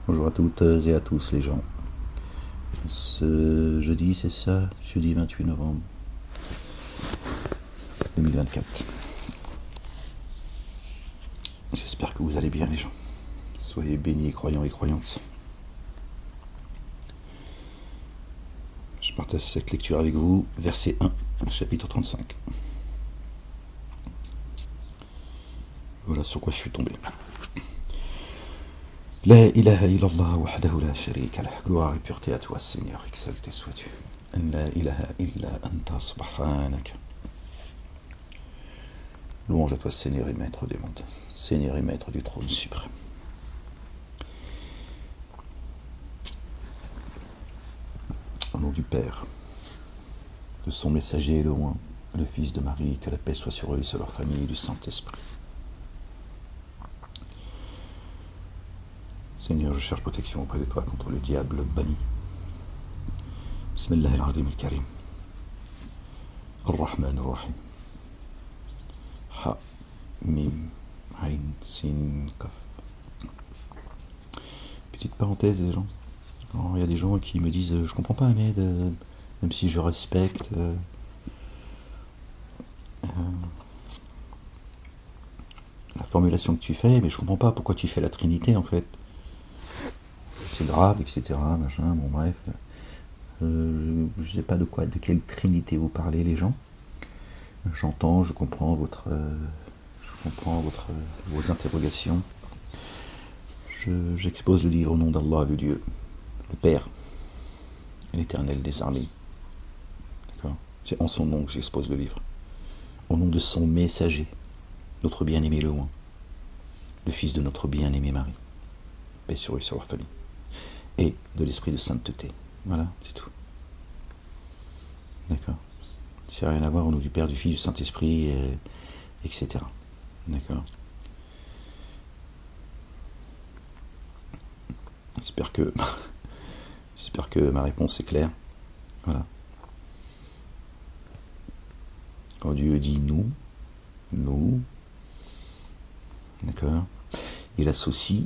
Bonjour à toutes et à tous les gens. Ce jeudi, c'est ça, jeudi 28 novembre 2024. J'espère que vous allez bien les gens. Soyez bénis, croyants et croyantes. Je partage cette lecture avec vous, verset 1, chapitre 35. Voilà sur quoi je suis tombé. La ilaha illallah wahdahu la sharika lah. Gloire et pureté à toi, Seigneur, exalté sois-tu. La ilaha illa anta subhanaka. Louange à toi, Seigneur et Maître des mondes, Seigneur et Maître du trône suprême. Au nom du Père, de son messager le loin, le Fils de Marie, que la paix soit sur eux et sur leur famille, du Saint-Esprit. Seigneur, je cherche protection auprès de toi contre le diable banni. Bismillah al-Azim al-Karim. Ar-Rahman ar-Rahim. Ha, Mim, Ain, Sin, Kaf. Petite parenthèse, les gens. Alors, il y a des gens qui me disent je comprends pas, Ahmed, même si je respecte la formulation que tu fais, mais je comprends pas pourquoi tu fais la Trinité en fait. C'est grave, etc. Machin, bon bref. Je sais pas de quelle Trinité vous parlez, les gens. J'entends, je comprends vos interrogations. J'expose le livre au nom d'Allah, le Dieu, le Père, l'Éternel des armées. D'accord ? C'est en son nom que j'expose le livre. Au nom de son messager, notre bien-aimé le loin, le fils de notre bien-aimé Marie, paix sur eux et sur leur famille, et de l'esprit de sainteté. Voilà, c'est tout. D'accord ? Ça n'a rien à voir au nom du Père, du Fils, du Saint-Esprit, etc. D'accord ? J'espère que ma réponse est claire. Voilà. Quand Dieu dit nous, d'accord, il associe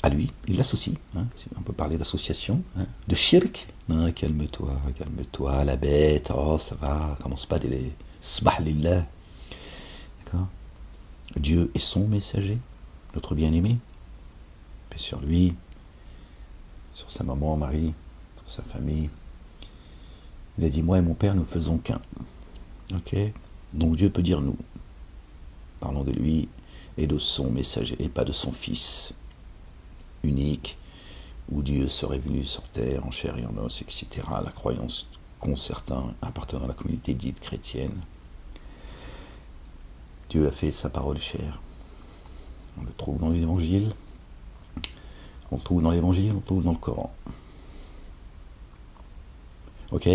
à lui, il l'associe, hein, on peut parler d'association, hein, de shirk, hein, calme-toi, la bête, oh ça va, commence pas des smah lillah, d'accord. Dieu est son messager, notre bien-aimé, paix sur lui, sur sa maman Marie, sur sa famille. Il a dit moi et mon père nous faisons qu'un, ok. Donc Dieu peut dire nous, parlons de lui et de son messager et pas de son fils unique, où Dieu serait venu sur terre en chair et en os, etc. La croyance qu'ont certains appartenant à la communauté dite chrétienne. Dieu a fait sa parole chère. On le trouve dans l'évangile, on le trouve dans l'évangile, on le trouve dans le Coran. Ok ?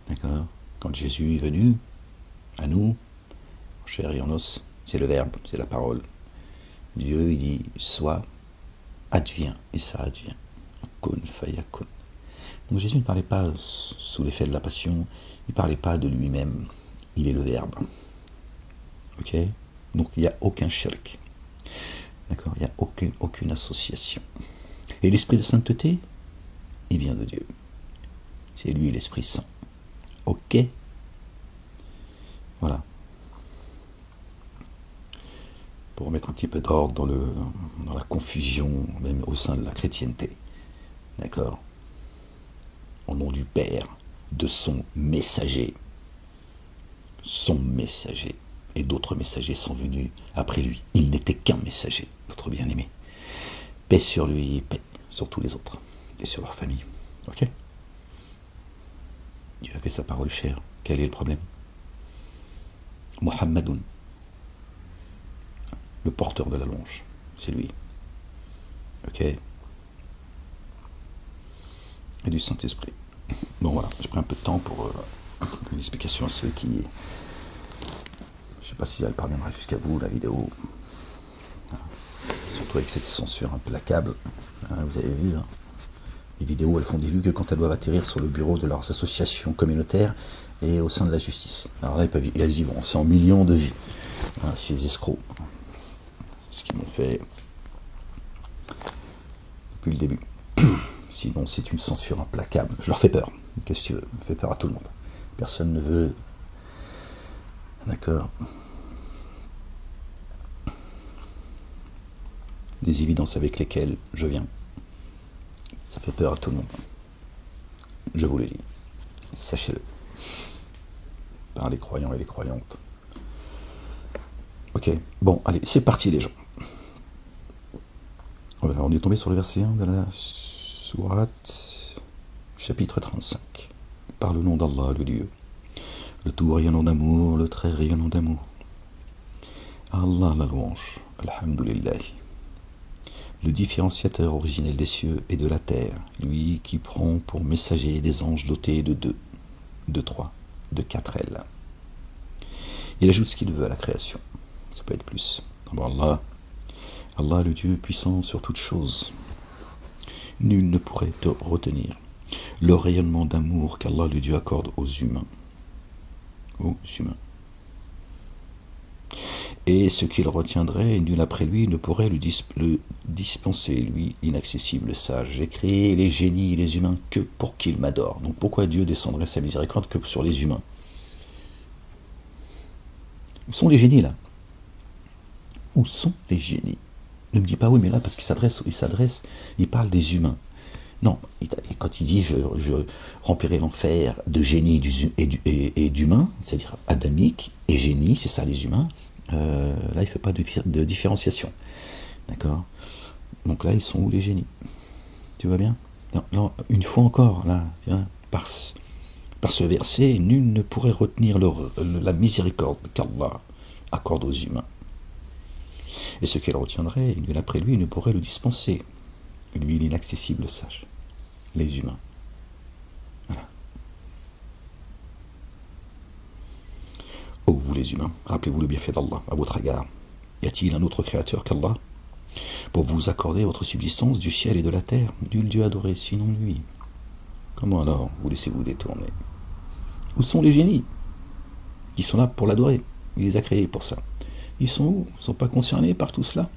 D'accord ? Quand Jésus est venu à nous, en chair et en os, c'est le verbe, c'est la parole. Dieu, il dit, soit, advient, et ça advient. Kun fayakun. Donc Jésus ne parlait pas sous l'effet de la passion, il ne parlait pas de lui-même, il est le verbe. Ok ? Donc il n'y a aucun shirk. D'accord ? Il n'y a aucune association. Et l'esprit de sainteté, il vient de Dieu. C'est lui l'Esprit Saint. Ok ? Voilà. Pour mettre un petit peu d'ordre dans la confusion, même au sein de la chrétienté. D'accord ? Au nom du Père, de son messager. Son messager. Et d'autres messagers sont venus après lui. Il n'était qu'un messager, notre bien-aimé. Paix sur lui et paix sur tous les autres. Et sur leur famille. Ok ? Dieu a fait sa parole chère. Quel est le problème ? Muhammadoun, le porteur de la longe, c'est lui. Ok ? Et du Saint-Esprit. Bon voilà, j'ai pris un peu de temps pour une explication à ceux qui... Je ne sais pas si elle parviendra jusqu'à vous, la vidéo. Surtout avec cette censure implacable. Hein, vous avez vu, hein, les vidéos, elles font des vues que quand elles doivent atterrir sur le bureau de leurs associations communautaires et au sein de la justice. Alors là, elles y vont, c'est en millions de vues. Hein, ces escrocs. C'est ce qu'ils m'ont fait. depuis le début. Sinon, c'est une censure implacable. Je leur fais peur. Qu'est-ce que tu veux? Je fais peur à tout le monde. Personne ne veut. D'accord. Des évidences avec lesquelles je viens. Ça fait peur à tout le monde. Je vous le dis. Sachez-le. Par les croyants et les croyantes. Ok. Bon, allez, c'est parti les gens. Voilà, on est tombé sur le verset 1 de la sourate, chapitre 35. Par le nom d'Allah, le Dieu, le tout rayonnant d'amour, le très rayonnant d'amour. Allah la louange, alhamdulillah. Le différenciateur originel des cieux et de la terre, lui qui prend pour messager des anges dotés de 2, de 3, de 4 ailes. Il ajoute ce qu'il veut à la création. Ça peut être plus. Allah, Allah le Dieu puissant sur toutes choses. Nul ne pourrait te retenir le rayonnement d'amour qu'Allah le Dieu accorde aux humains. Aux humains. Et ce qu'il retiendrait, nul après lui ne pourrait le dispenser, lui, inaccessible, sage. J'ai créé les génies et les humains que pour qu'ils m'adorent. Donc pourquoi Dieu descendrait sa miséricorde que sur les humains? Où sont les génies là? Où sont les génies? Ne me dis pas oui, mais là, parce il parle des humains. Non, quand il dit je remplirai l'enfer de génie et d'humains, c'est-à-dire adamique et génie, c'est ça les humains, là il ne fait pas de différenciation. D'accord? Donc là, ils sont où les génies? Tu vois bien? Non, là, une fois encore, là, par ce verset, nul ne pourrait retenir la miséricorde qu'Allah accorde aux humains. Et ce qu'elle retiendrait, nul après lui ne pourrait le dispenser. Lui, l'inaccessible sage. Les humains. Voilà. Oh, vous les humains, rappelez-vous le bienfait d'Allah à votre égard. Y a-t-il un autre créateur qu'Allah pour vous accorder votre subsistance du ciel et de la terre? Nul Dieu adoré sinon lui. Comment alors vous laissez-vous détourner? Où sont les génies qui sont là pour l'adorer? Il les a créés pour ça. Ils sont où? Ils ne sont pas concernés par tout cela?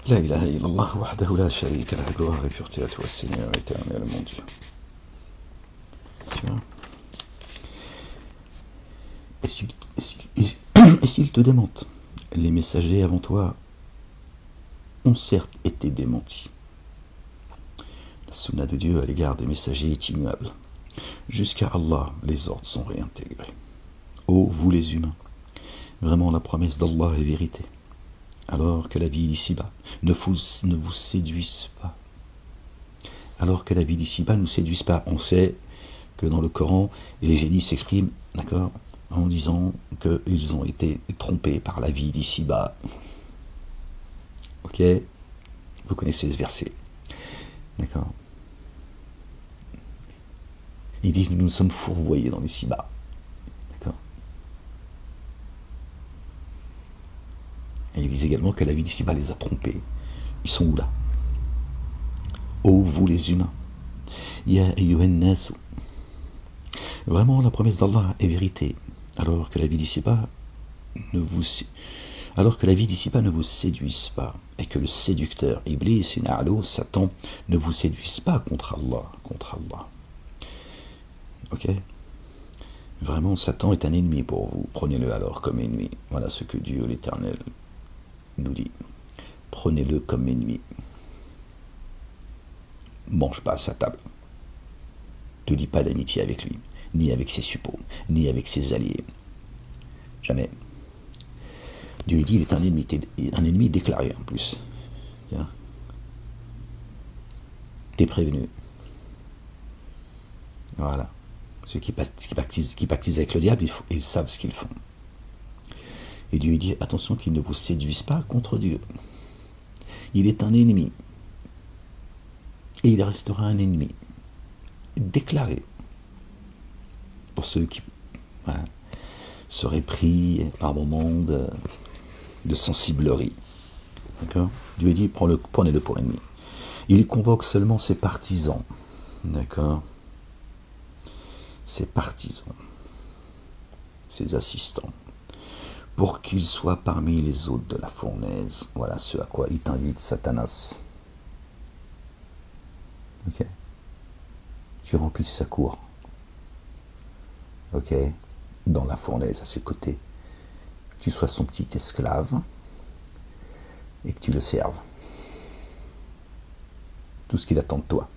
La ilaha illallah wahdahu la sharika lah, gloire et pureté à toi, Seigneur éternel, mon Dieu. Tu vois? Et s'ils te démentent, les messagers avant toi ont certes été démentis. La sunna de Dieu à l'égard des messagers est immuable. Jusqu'à Allah, les ordres sont réintégrés. Ô vous les humains, vraiment la promesse d'Allah est vérité. Alors que la vie d'ici-bas ne vous séduise pas. Alors que la vie d'ici-bas ne nous séduise pas. On sait que dans le Coran, les génies s'expriment, d'accord, en disant qu'ils ont été trompés par la vie d'ici-bas. Ok? Vous connaissez ce verset. D'accord? Ils disent, nous sommes fourvoyés dans l'ici-bas. D'accord? Et ils disent également que la vie d'ici-bas les a trompés. Ils sont où là? Ô vous les humains, Ya ayyuhan nasu. Vraiment la promesse d'Allah est vérité, alors que la vie d'ici-bas ne vous séduise pas, et que le séducteur Iblis, Satan, ne vous séduise pas contre Allah. Ok? Vraiment, Satan est un ennemi pour vous. Prenez-le alors comme ennemi. Voilà ce que Dieu l'Éternel nous dit. Prenez-le comme ennemi. Mange pas à sa table. Ne lis pas d'amitié avec lui, ni avec ses suppôts, ni avec ses alliés. Jamais. Dieu dit, il est un ennemi déclaré en plus. T'es prévenu. Voilà. Ceux qui pactisent avec le diable, ils savent ce qu'ils font. Et Dieu dit, attention qu'ils ne vous séduisent pas contre Dieu. Il est un ennemi. Et il restera un ennemi. Déclaré. Pour ceux qui seraient pris par moments de sensiblerie. D'accord? Dieu dit, prenez-le pour ennemi. Il convoque seulement ses partisans. D'accord? Ses partisans. Ses assistants. Pour qu'ils soient parmi les hôtes de la fournaise. Voilà ce à quoi il t'invite Satanas. Ok. Tu remplisses sa cour. Ok. Dans la fournaise à ses côtés. Tu sois son petit esclave et que tu le serves. Tout ce qu'il attend de toi.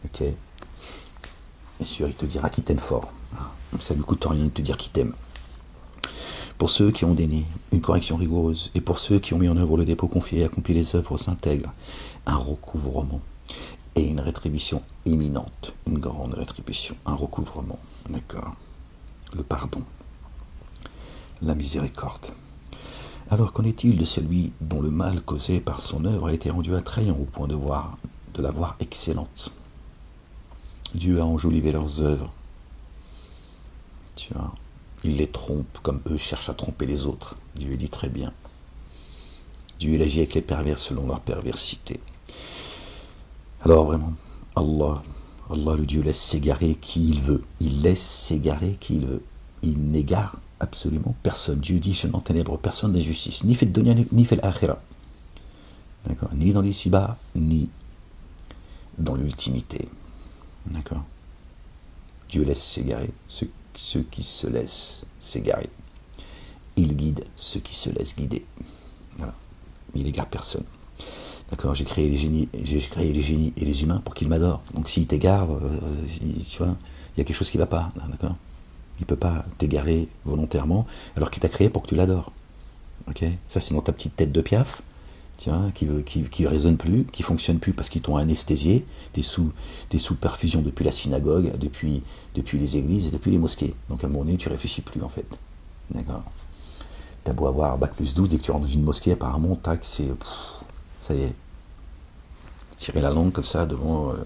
Ok. Bien sûr, il te dira qu'il t'aime fort. Ça lui coûte rien de te dire qu'il t'aime. Pour ceux qui ont donné une correction rigoureuse, et pour ceux qui ont mis en œuvre le dépôt confié et accompli les œuvres s'intègre un recouvrement et une rétribution imminente, une grande rétribution, un recouvrement, d'accord, le pardon, la miséricorde. Alors qu'en est-il de celui dont le mal causé par son œuvre a été rendu attrayant au point de la voir excellente? Dieu a enjolivé leurs œuvres. Tu vois, il les trompe comme eux cherchent à tromper les autres. Dieu dit très bien. Dieu il agit avec les pervers selon leur perversité. Alors vraiment, Allah le Dieu laisse s'égarer qui il veut. Il laisse s'égarer qui il veut. Il n'égare absolument personne. Dieu dit, je n'enténèbre personne d'injustice, ni fait de dunya, ni fait l'akhira. D'accord, ni dans l'ici-bas, ni dans l'ultimité. D'accord. Dieu laisse s'égarer ceux qui se laissent s'égarer. Il guide ceux qui se laissent guider. Voilà. Il n'égare personne. D'accord. J'ai créé les génies et les humains pour qu'ils m'adorent. Donc s'ils t'égarent, tu vois, il y a quelque chose qui ne va pas. D'accord. Il ne peut pas t'égarer volontairement alors qu'il t'a créé pour que tu l'adores. Ok. Ça c'est dans ta petite tête de piaf. Tiens, qui résonne plus, qui fonctionne plus parce qu'ils t'ont anesthésié, t'es sous perfusion depuis la synagogue, depuis les églises et depuis les mosquées. Donc à un moment donné, tu réfléchis plus en fait. D'accord. T'as beau avoir bac+12 et que tu rentres dans une mosquée, apparemment, tac, ça y est. Tirez la langue comme ça devant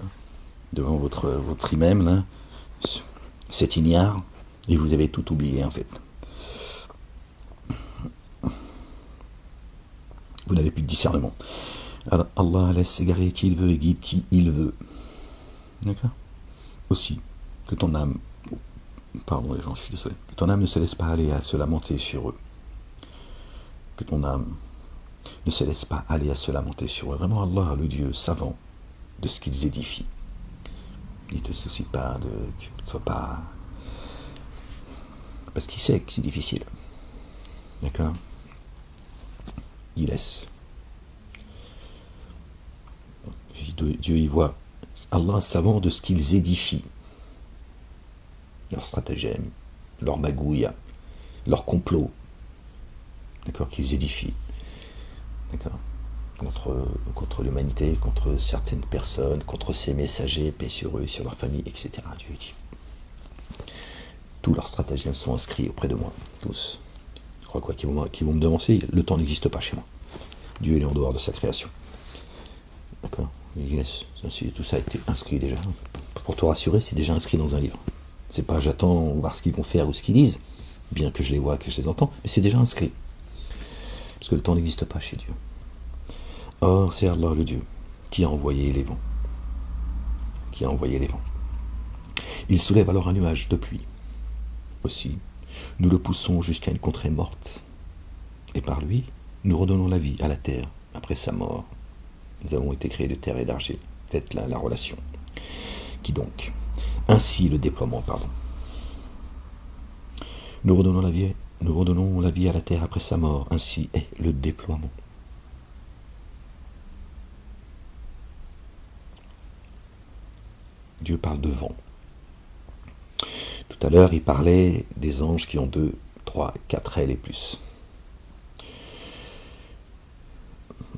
votre imam, là, cet ignare, et vous avez tout oublié en fait. Vous n'avez plus de discernement. Alors Allah laisse s'égarer qui il veut et guide qui il veut. D'accord. Aussi, que ton âme, pardon les gens, je suis désolé, que ton âme ne se laisse pas aller à se lamenter sur eux. Que ton âme ne se laisse pas aller à se lamenter sur eux. Vraiment Allah, le Dieu savant de ce qu'ils édifient. Il ne te soucie pas de que tu ne sois pas... Parce qu'il sait que c'est difficile. D'accord. Il laisse. Dieu y voit. Allah savant de ce qu'ils édifient. Leur stratagème, leur magouille, leur complot. D'accord, qu'ils édifient. D'accord. Contre l'humanité, contre certaines personnes, contre ses messagers, paix sur eux, sur leur famille, etc. Dieu dit. Tous leurs stratagèmes sont inscrits auprès de moi. Tous. Je crois quoi qu'ils vont me devancer. Le temps n'existe pas chez moi. Dieu est en dehors de sa création. D'accord. Tout ça a été inscrit déjà. Pour te rassurer, c'est déjà inscrit dans un livre. C'est pas j'attends voir ce qu'ils vont faire ou ce qu'ils disent, bien que je les vois, que je les entends, mais c'est déjà inscrit. Parce que le temps n'existe pas chez Dieu. Or, c'est Allah le Dieu qui a envoyé les vents. Qui a envoyé les vents. Il soulève alors un nuage de pluie. Aussi, nous le poussons jusqu'à une contrée morte. Et par lui, nous redonnons la vie à la terre après sa mort. Nous avons été créés de terre et d'argile. Faites la relation. Qui donc? Ainsi le déploiement, pardon. Nous redonnons la vie à la terre après sa mort. Ainsi est le déploiement. Dieu parle de vent. Tout à l'heure, il parlait des anges qui ont 2, 3, 4 ailes et plus.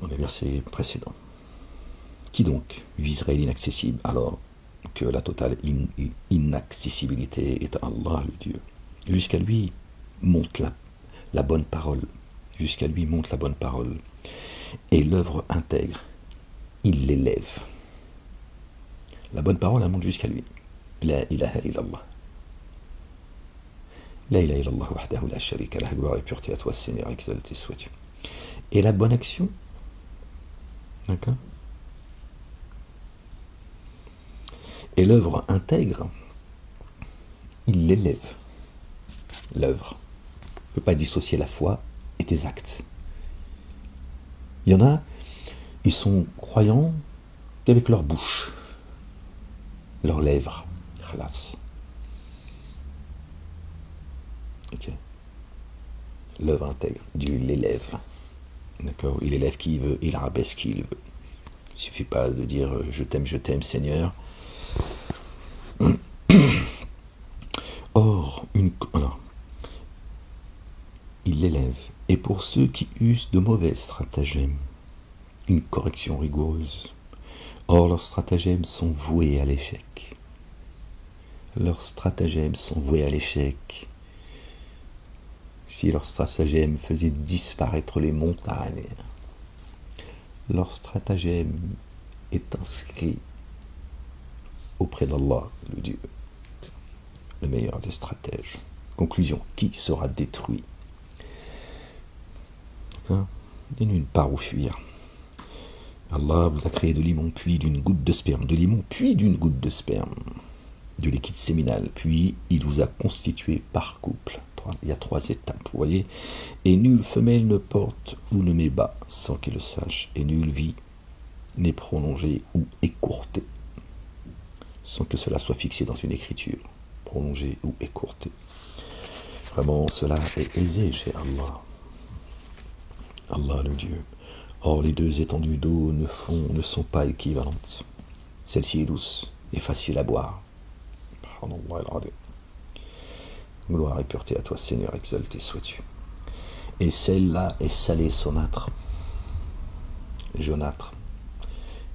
Dans les versets précédents. Qui donc viserait l'inaccessible alors que la totale inaccessibilité est à Allah le Dieu. Jusqu'à lui monte la bonne parole. Jusqu'à lui monte la bonne parole. Et l'œuvre intègre. Il l'élève. La bonne parole, elle monte jusqu'à lui. La ilaha illallah. La ilaha illallah wahdahu la sharika lah, gloire et pureté à toi, Seigneur, exalté sois-tu. Et la bonne action, d'accord? Et l'œuvre intègre, il l'élève. L'œuvre ne peut pas dissocier la foi et tes actes. Il y en a, ils sont croyants qu'avec leur bouche. leurs lèvres. Khalas. Ok. L'œuvre intègre. Dieu l'élève. D'accord. Il élève qui il veut, il rabaisse qui il veut. Il ne suffit pas de dire je t'aime, Seigneur. Or, alors, il l'élève. Et pour ceux qui usent de mauvais stratagèmes, une correction rigoureuse. Or, leurs stratagèmes sont voués à l'échec. Leurs stratagèmes sont voués à l'échec. Si leurs stratagèmes faisaient disparaître les montagnes, leur stratagème est inscrit auprès d'Allah, le Dieu, le meilleur des stratèges. Conclusion, qui sera détruit? Il y a nulle part où fuir. Allah vous a créé de limon, puis d'une goutte de sperme, de limon, puis d'une goutte de sperme, de liquide séminal, puis il vous a constitué par couple. Il y a 3 étapes, vous voyez. Et nulle femelle ne porte ou ne met bas sans qu'il le sache, et nulle vie n'est prolongée ou écourtée sans que cela soit fixé dans une écriture, prolongée ou écourtée. Vraiment, cela est aisé chez Allah. Allah le Dieu. Or, les 2 étendues d'eau ne sont pas équivalentes. Celle-ci est douce et facile à boire. Gloire et pureté à toi, Seigneur, exalté sois-tu. Et celle-là est salée, saumâtre, jaunâtre.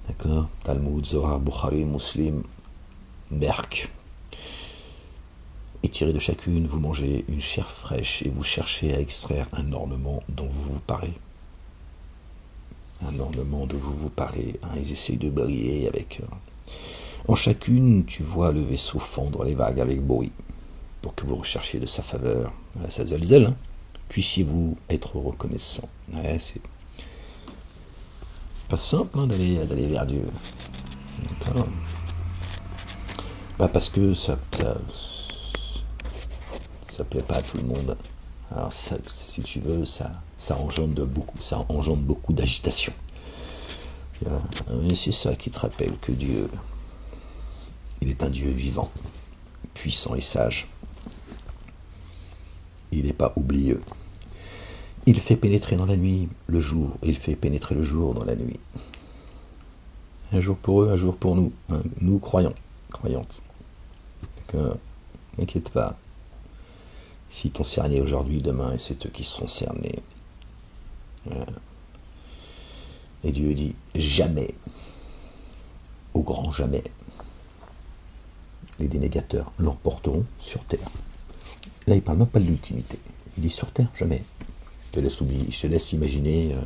D'accord? Talmud, Zohar, Bukhari, Muslim, Berk. Et tiré de chacune, vous mangez une chair fraîche et vous cherchez à extraire un ornement dont vous vous parez. Un ornement dont vous vous parez. Ils essayent de briller avec... En chacune, tu vois le vaisseau fondre les vagues avec bruit, pour que vous recherchiez de sa faveur. Ça zèle, hein. Puissiez-vous être reconnaissant. Ouais, c'est pas simple hein, d'aller vers Dieu. D'accord. Bah parce que ça plaît pas à tout le monde. Alors ça, si tu veux, ça engendre beaucoup d'agitation. Mais c'est ça qui te rappelle que Dieu, il est un Dieu vivant, puissant et sage. Il n'est pas oublieux. Il fait pénétrer dans la nuit le jour, il fait pénétrer le jour dans la nuit. Un jour pour eux, un jour pour nous, hein, nous croyants, croyantes. N'inquiète pas. S'ils t'ont cerné aujourd'hui, demain, c'est eux qui seront cernés. Et Dieu dit, jamais, au grand jamais, les dénégateurs l'emporteront sur terre. Là, il ne parle même pas de l'ultimité. Il dit sur terre, jamais. Je te laisse imaginer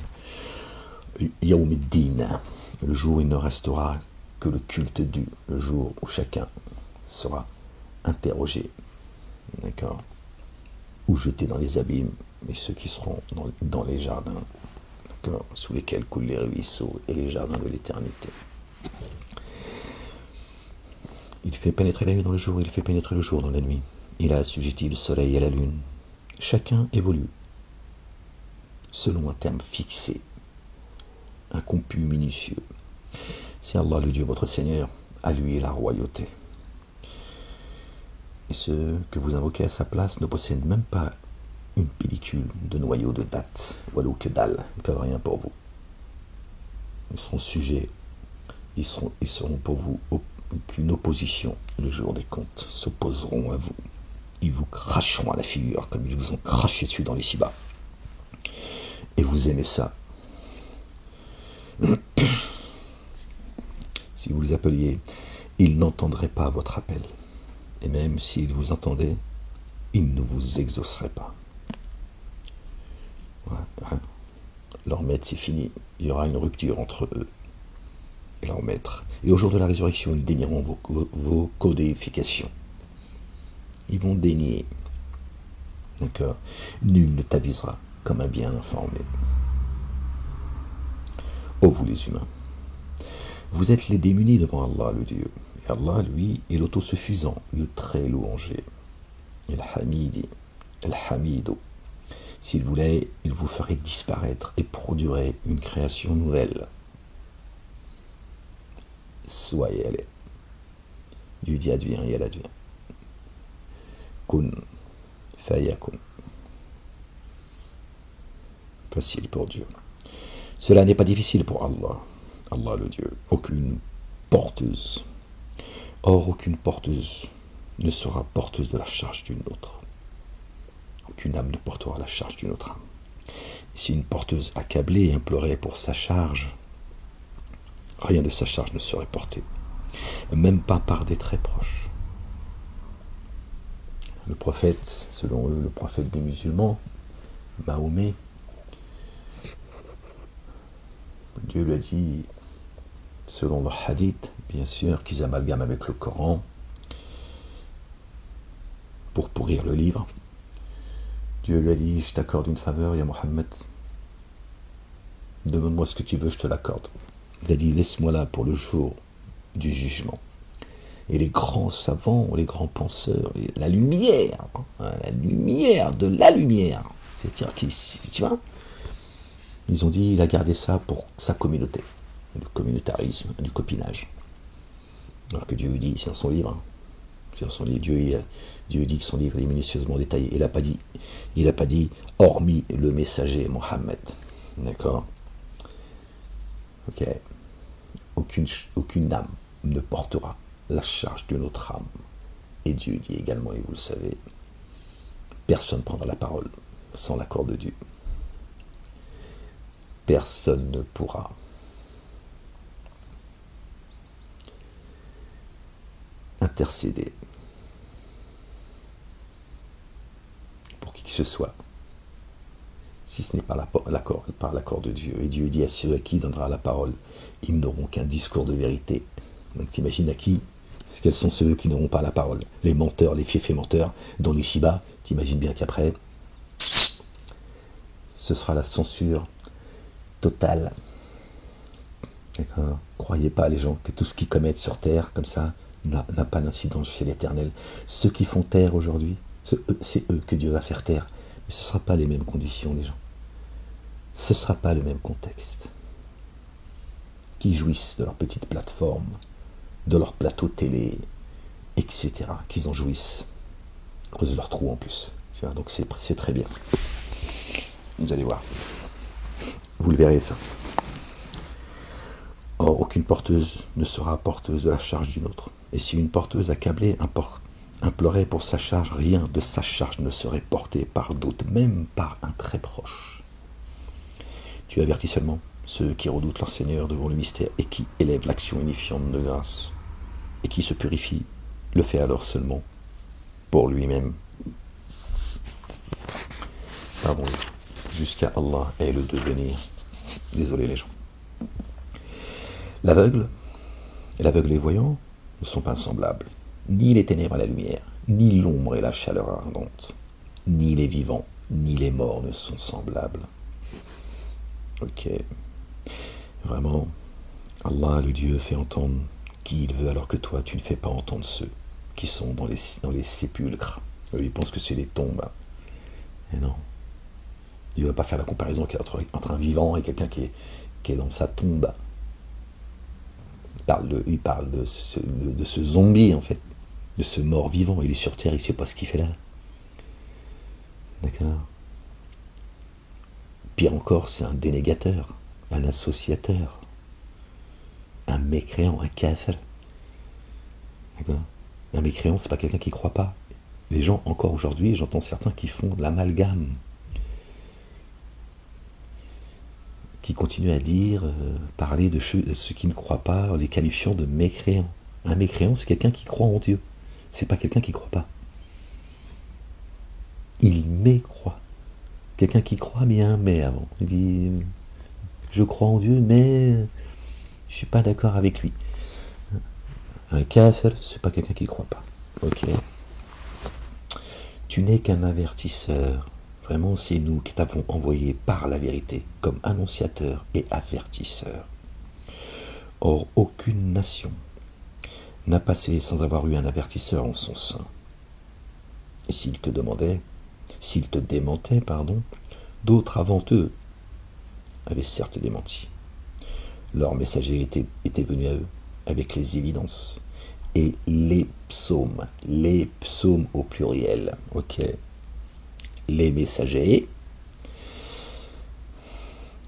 Yaoumiddin, le jour où il ne restera que le culte dû, le jour où chacun sera interrogé, d'accord, ou jeté dans les abîmes, et ceux qui seront dans les jardins, d'accord, sous lesquels coulent les ruisseaux et les jardins de l'éternité. Il fait pénétrer la nuit dans le jour, il fait pénétrer le jour dans la nuit. Il a assujetti le soleil et la lune. Chacun évolue selon un terme fixé, un comput minutieux. C'est Allah le Dieu, votre Seigneur, à lui est la royauté. Et ceux que vous invoquez à sa place ne possèdent même pas une pellicule de noyau de date, voilà que dalle, ils ne peuvent rien pour vous. Ils seront sujets, ils seront pour vous qu'une opposition le jour des comptes, s'opposeront à vous. Ils vous cracheront à la figure comme ils vous ont craché dessus dans les ci-bas. Et vous aimez ça. Si vous les appeliez, ils n'entendraient pas votre appel. Et même s'ils vous entendaient, ils ne vous exauceraient pas. Ouais. Leur maître, c'est fini. Il y aura une rupture entre eux et leur maître. Et au jour de la résurrection, ils dénieront vos codéifications. Ils vont dénier. D'accord. Nul ne t'avisera comme un bien informé. Ô vous les humains, vous êtes les démunis devant Allah le Dieu. Et Allah, lui, est l'autosuffisant, le très louangé. El Hamidi, El Hamido. S'il voulait, il vous ferait disparaître et produirait une création nouvelle. Soyez allés. Dieu dit advient et elle advient. Kun, fayakun. Facile pour Dieu. Cela n'est pas difficile pour Allah. Allah le Dieu. Aucune porteuse. Or, aucune porteuse ne sera porteuse de la charge d'une autre. Aucune âme ne portera la charge d'une autre âme. Si une porteuse accablée implorait pour sa charge, rien de sa charge ne serait porté, même pas par des très proches. Le prophète, selon eux, le prophète des musulmans, Mahomet, Dieu lui a dit, selon le hadith, bien sûr, qu'ils amalgament avec le Coran pour pourrir le livre. Dieu lui a dit, je t'accorde une faveur, ya Mohammed, demande-moi ce que tu veux, je te l'accorde. Il a dit, laisse-moi là pour le jour du jugement. Et les grands savants, les grands penseurs, la lumière de la lumière, c'est-à-dire qu'ils, tu vois, ils ont dit, il a gardé ça pour sa communauté, du communautarisme, du copinage. Alors que Dieu dit, c'est dans son livre, c'est dans son livre, Dieu dit que son livre est minutieusement détaillé. Il n'a pas dit, hormis le messager Mohammed, d'accord? Ok. Aucune âme ne portera la charge d'une autre âme. Et Dieu dit également, et vous le savez, personne ne prendra la parole sans l'accord de Dieu. Personne ne pourra intercéder pour qui que ce soit, si ce n'est par l'accord de Dieu. Et Dieu dit à ceux à qui il donnera la parole, ils n'auront qu'un discours de vérité. Donc t'imagines à qui? Quels sont ceux qui n'auront pas la parole? Les menteurs, les fiefs et menteurs, dans les ici-bas, t'imagines bien qu'après, ce sera la censure totale. D'accord? Croyez pas, les gens, que tout ce qu'ils commettent sur terre, comme ça, n'a pas d'incidence chez l'Éternel. Ceux qui font taire aujourd'hui, c'est eux que Dieu va faire taire. Mais ce ne sera pas les mêmes conditions, les gens. Ce ne sera pas le même contexte. Qui jouissent de leur petite plateforme, de leur plateau télé, etc. Qu'ils en jouissent. Creusent leur trou en plus. Tu vois, donc c'est très bien. Vous allez voir. Vous le verrez, ça. Or, aucune porteuse ne sera porteuse de la charge d'une autre. Et si une porteuse accablée implorait pour sa charge, rien de sa charge ne serait porté par d'autres, même par un très proche. Tu avertis seulement ceux qui redoutent leur Seigneur devant le mystère et qui élèvent l'action unifiante de grâce, et qui se purifie, le fait alors seulement pour lui-même. Pardon, jusqu'à Allah est le devenir. Désolé les gens. L'aveugle et les voyants ne sont pas semblables, ni les ténèbres à la lumière, ni l'ombre et la chaleur ardente, ni les vivants, ni les morts ne sont semblables. Ok. Vraiment, Allah, le Dieu, fait entendre qui il veut, alors que toi, tu ne fais pas entendre ceux qui sont dans les sépulcres. Eux, ils pensent que c'est les tombes. Mais non. Dieu ne va pas faire la comparaison entre un vivant et quelqu'un qui est dans sa tombe. Il parle de ce zombie, en fait, de ce mort vivant. Il est sur terre, il ne sait pas ce qu'il fait là. D'accord? Pire encore, c'est un dénégateur, un associateur, un mécréant, un kafir. D'accord? Un mécréant, c'est pas quelqu'un qui ne croit pas. Les gens, encore aujourd'hui, j'entends certains qui font de l'amalgame, qui continuent à dire, parler de ceux qui ne croient pas, les qualifiant de mécréants. Un mécréant, c'est quelqu'un qui croit en Dieu. C'est pas quelqu'un qui ne croit pas. Il mécroit. Quelqu'un qui croit, mais il y a un mais avant. Il dit, je crois en Dieu, mais je suis pas d'accord avec lui. Un kafir, c'est pas quelqu'un qui ne croit pas. Ok. Tu n'es qu'un avertisseur. Vraiment, c'est nous qui t'avons envoyé par la vérité, comme annonciateur et avertisseur. Or, aucune nation n'a passé sans avoir eu un avertisseur en son sein. Et s'il te démentait, d'autres avant eux avaient certes démenti. Leur messager était venu à eux avec les évidences, et les psaumes. Les psaumes au pluriel. Ok. Les messagers.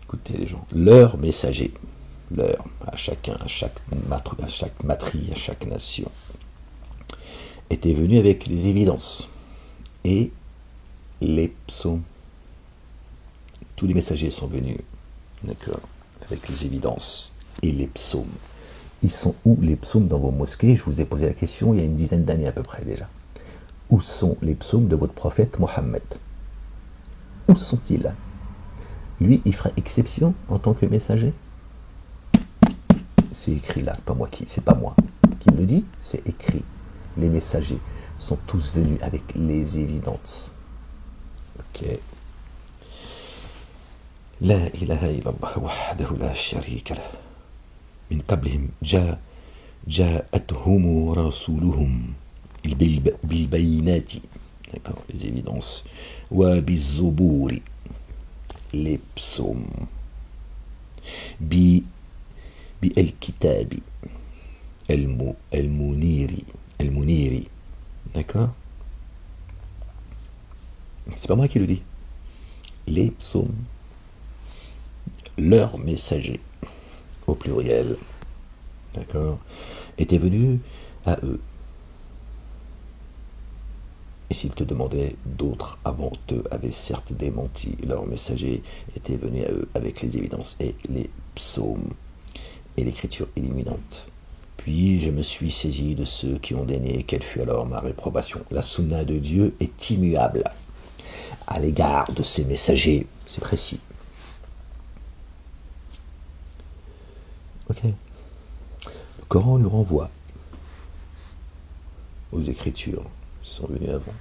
Écoutez les gens. Leurs messagers. Leurs. À chacun, à chaque matrie, à chaque nation. Étaient venus avec les évidences. Et les psaumes. Tous les messagers sont venus. D'accord. Avec les évidences. Et les psaumes. Ils sont où les psaumes dans vos mosquées? Je vous ai posé la question il y a une dizaine d'années à peu près déjà. Où sont les psaumes de votre prophète Mohammed? Où sont-ils? Lui, il fera exception en tant que messager? C'est écrit là, c'est pas moi qui le dis, c'est écrit. Les messagers sont tous venus avec les évidences. Ok. La ilaha illallah wahdahu la sharika lah. من قبلهم جاءتهم رسولهم بالبينات, d'accord, les évidences, وبالزبور, les psaumes, بالكتاب المنير, d'accord, c'est pas moi qui le dis, les psaumes, leurs messagers au pluriel, d'accord, étaient venus à eux. Et s'ils te demandaient, d'autres avant eux avaient certes démenti, leurs messagers étaient venus à eux avec les évidences et les psaumes et l'écriture illuminante. Puis je me suis saisi de ceux qui ont daigné, quelle fut alors ma réprobation. La sunna de Dieu est immuable à l'égard de ses messagers, c'est précis. Ok. Le Coran nous renvoie aux Écritures qui sont venues avant.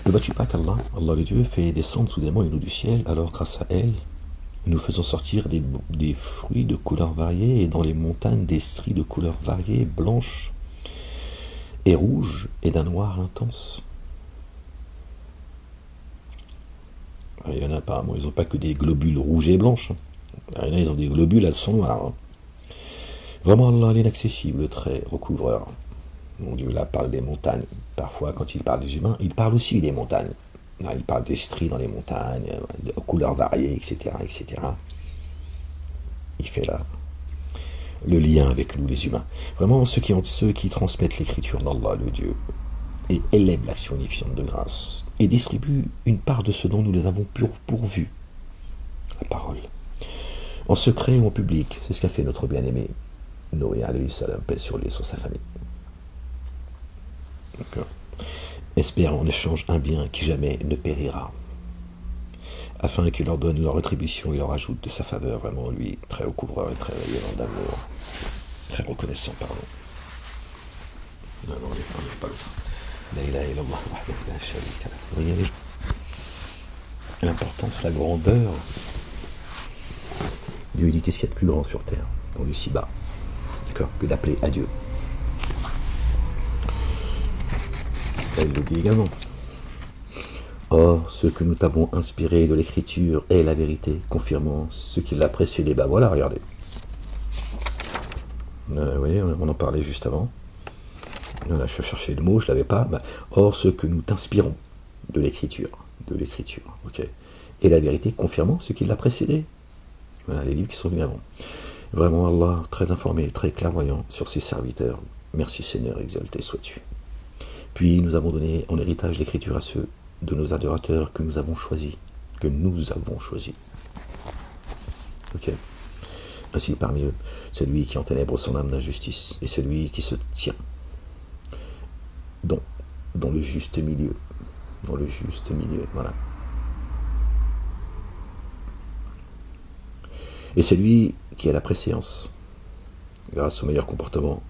Ne vois-tu pas qu'Allah, Allah le Dieu, fait descendre soudainement une eau du ciel, alors grâce à elle, nous faisons sortir des fruits de couleurs variées, et dans les montagnes des stries de couleurs variées, blanches et rouges, et d'un noir intense. Il y en a apparemment, ils n'ont pas que des globules rouges et blanches. Il y en a, ils ont des globules, elles sont noires. Vraiment, Allah, l'inaccessible, très recouvreur. Mon Dieu, là, parle des montagnes. Parfois, quand il parle des humains, il parle aussi des montagnes. Là, il parle des stries dans les montagnes, de couleurs variées, etc., etc. Il fait là le lien avec nous, les humains. Vraiment, ceux qui transmettent l'écriture d'Allah, le Dieu, et élèvent l'action unifiante de grâce, et distribuent une part de ce dont nous les avons pourvu. La parole. En secret ou en public, c'est ce qu'a fait notre bien-aimé Noé, alayhi salam, paix sur lui et sur sa famille. Espère en échange un bien qui jamais ne périra, afin qu'il leur donne leur rétribution et leur ajoute de sa faveur. Vraiment, lui, très recouvreur et très rayonnant d'amour, très reconnaissant, pardon. Non, on n'enlève pas l'autre. La ilaha illallah wahdahu la sharika lah. Vous voyez l'importance, la grandeur. Dieu dit qu'est-ce qu'il y a de plus grand sur terre, dans le si bas, d'accord, que d'appeler à Dieu. Elle le dit également. Or, ce que nous t'avons inspiré de l'écriture est la vérité, confirmant ce qui l'a précédé. Bah voilà, regardez. Vous voyez, on en parlait juste avant. Voilà, je cherchais le mot, je ne l'avais pas. Bah, or, ce que nous t'inspirons de l'écriture, ok, est la vérité, confirmant ce qui l'a précédé. Voilà, les livres qui sont venus avant. Vraiment, Allah, très informé, très clairvoyant sur ses serviteurs. Merci Seigneur, exalté sois-tu. Puis nous avons donné en héritage l'écriture à ceux de nos adorateurs que nous avons choisis. Ok. Ainsi parmi eux, celui qui enténèbre son âme d'injustice, et celui qui se tient dans le juste milieu. Voilà. Et celui qui a la préséance, grâce au meilleur comportement,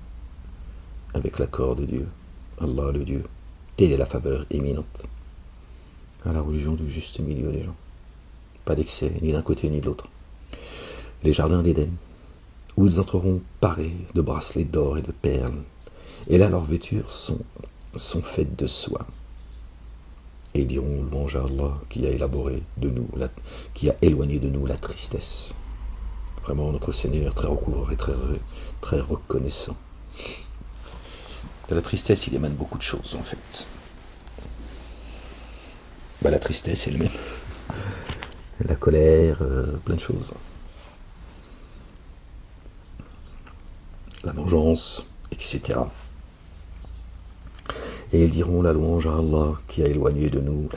avec l'accord de Dieu. Allah le Dieu, telle est la faveur éminente à la religion du juste milieu, les gens. Pas d'excès, ni d'un côté ni de l'autre. Les jardins d'Éden, où ils entreront parés de bracelets d'or et de perles, et là leurs vêtures sont faites de soie. Et ils diront louange à Allah qui a élaboré de nous, qui a éloigné de nous la tristesse. Vraiment notre Seigneur très recouvreur et très reconnaissant. De la tristesse, il émane beaucoup de choses, en fait. Bah, la tristesse elle-même. La colère, plein de choses. La vengeance, etc. Et ils diront la louange à Allah qui a éloigné de nous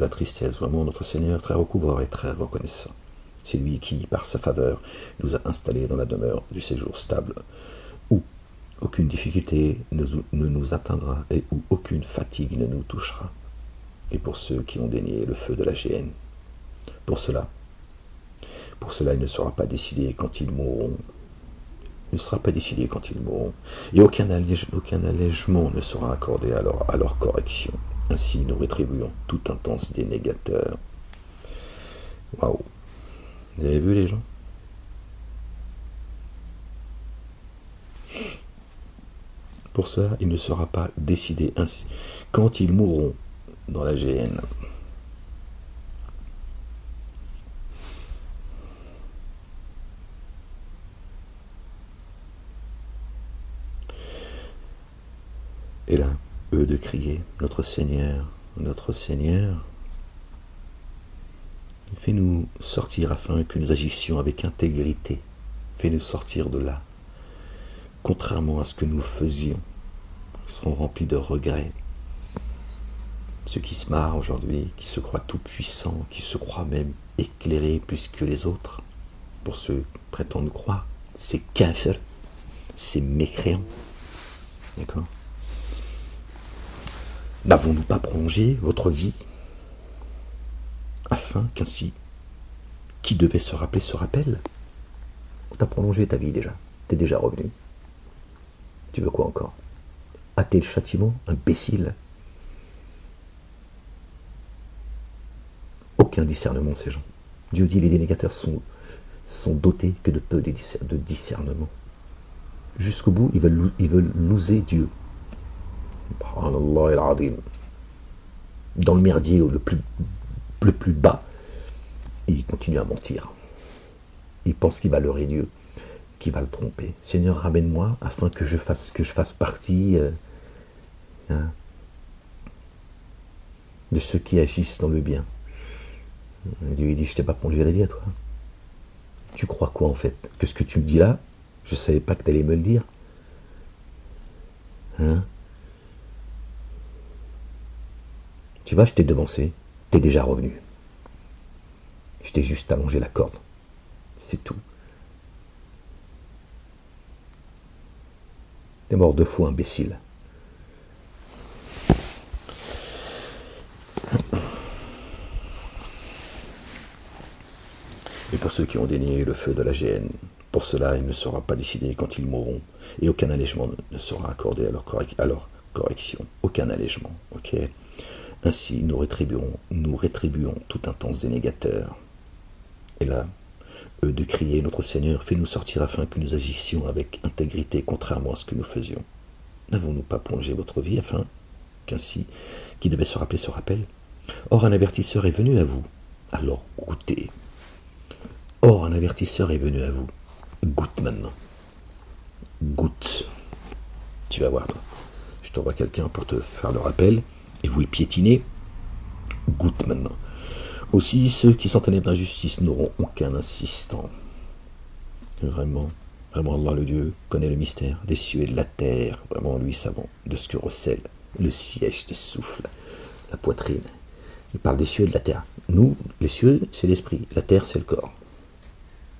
la tristesse. Vraiment, notre Seigneur très recouvreur et très reconnaissant. C'est lui qui, par sa faveur, nous a installés dans la demeure du séjour stable, où aucune difficulté ne nous atteindra et où aucune fatigue ne nous touchera. Et pour ceux qui ont dénié le feu de la géhenne, pour cela, il ne sera pas décidé quand ils mourront. Il ne sera pas décidé quand ils mourront. Et aucun allègement ne sera accordé à leur correction. Ainsi, nous rétribuons tout intense dénégateur. Waouh! Vous avez vu les gens? Pour cela, il ne sera pas décidé ainsi quand ils mourront dans la géhenne. Et là, eux de crier, notre Seigneur, fais-nous sortir afin que nous agissions avec intégrité. Fais-nous sortir de là. Contrairement à ce que nous faisions, nous serons remplis de regrets. Ceux qui se marrent aujourd'hui, qui se croient tout-puissants, qui se croient même éclairés plus que les autres, pour ceux qui prétendent croire, c'est kafir, c'est mécréant. D'accord? N'avons-nous pas prolongé votre vie afin qu'ainsi, qui devait se rappeler se rappelle? On t'a prolongé ta vie déjà, t'es déjà revenu. Tu veux quoi encore? Hâter le châtiment, imbécile. Aucun discernement, ces gens. Dieu dit les dénégateurs sont dotés que de peu de discernement. Jusqu'au bout, ils veulent loser Dieu. Dans le merdier le plus bas, il continue à mentir. Il pense qu'il va leurrer Dieu, qu'il va le tromper. Seigneur, ramène-moi afin que je fasse partie de ceux qui agissent dans le bien. Et Dieu il dit, je t'ai pas plongé la vie à toi. Tu crois quoi en fait? Que ce que tu me dis là, je savais pas que tu allais me le dire. Hein? Tu vois, je t'ai devancé, t'es déjà revenu. Je t'ai juste allongé la corde. C'est tout. T'es mort de fou, imbécile. Et pour ceux qui ont dénié le feu de la géhenne, pour cela, il ne sera pas décidé quand ils mourront, et aucun allègement ne sera accordé à leur correction. Aucun allègement, ok? Ainsi, nous rétribuons tout intense dénégateur. Et là, eux de crier, notre Seigneur, fais-nous sortir afin que nous agissions avec intégrité, contrairement à ce que nous faisions. N'avons-nous pas plongé votre vie afin qu'ainsi, qui devait se rappeler se rappelle? Or, un avertisseur est venu à vous. Alors, goûtez. Or, un avertisseur est venu à vous. Goûte maintenant. Goûte. Tu vas voir, toi. Je t'envoie quelqu'un pour te faire le rappel. Et vous le piétinez, goûte maintenant. Aussi, ceux qui sont ténèbres d'injustice n'auront aucun assistant. Vraiment, Allah le Dieu connaît le mystère des cieux et de la terre. Vraiment, lui savant de ce que recèle le siège des souffles, la poitrine. Il parle des cieux et de la terre. Nous, les cieux, c'est l'esprit. La terre, c'est le corps.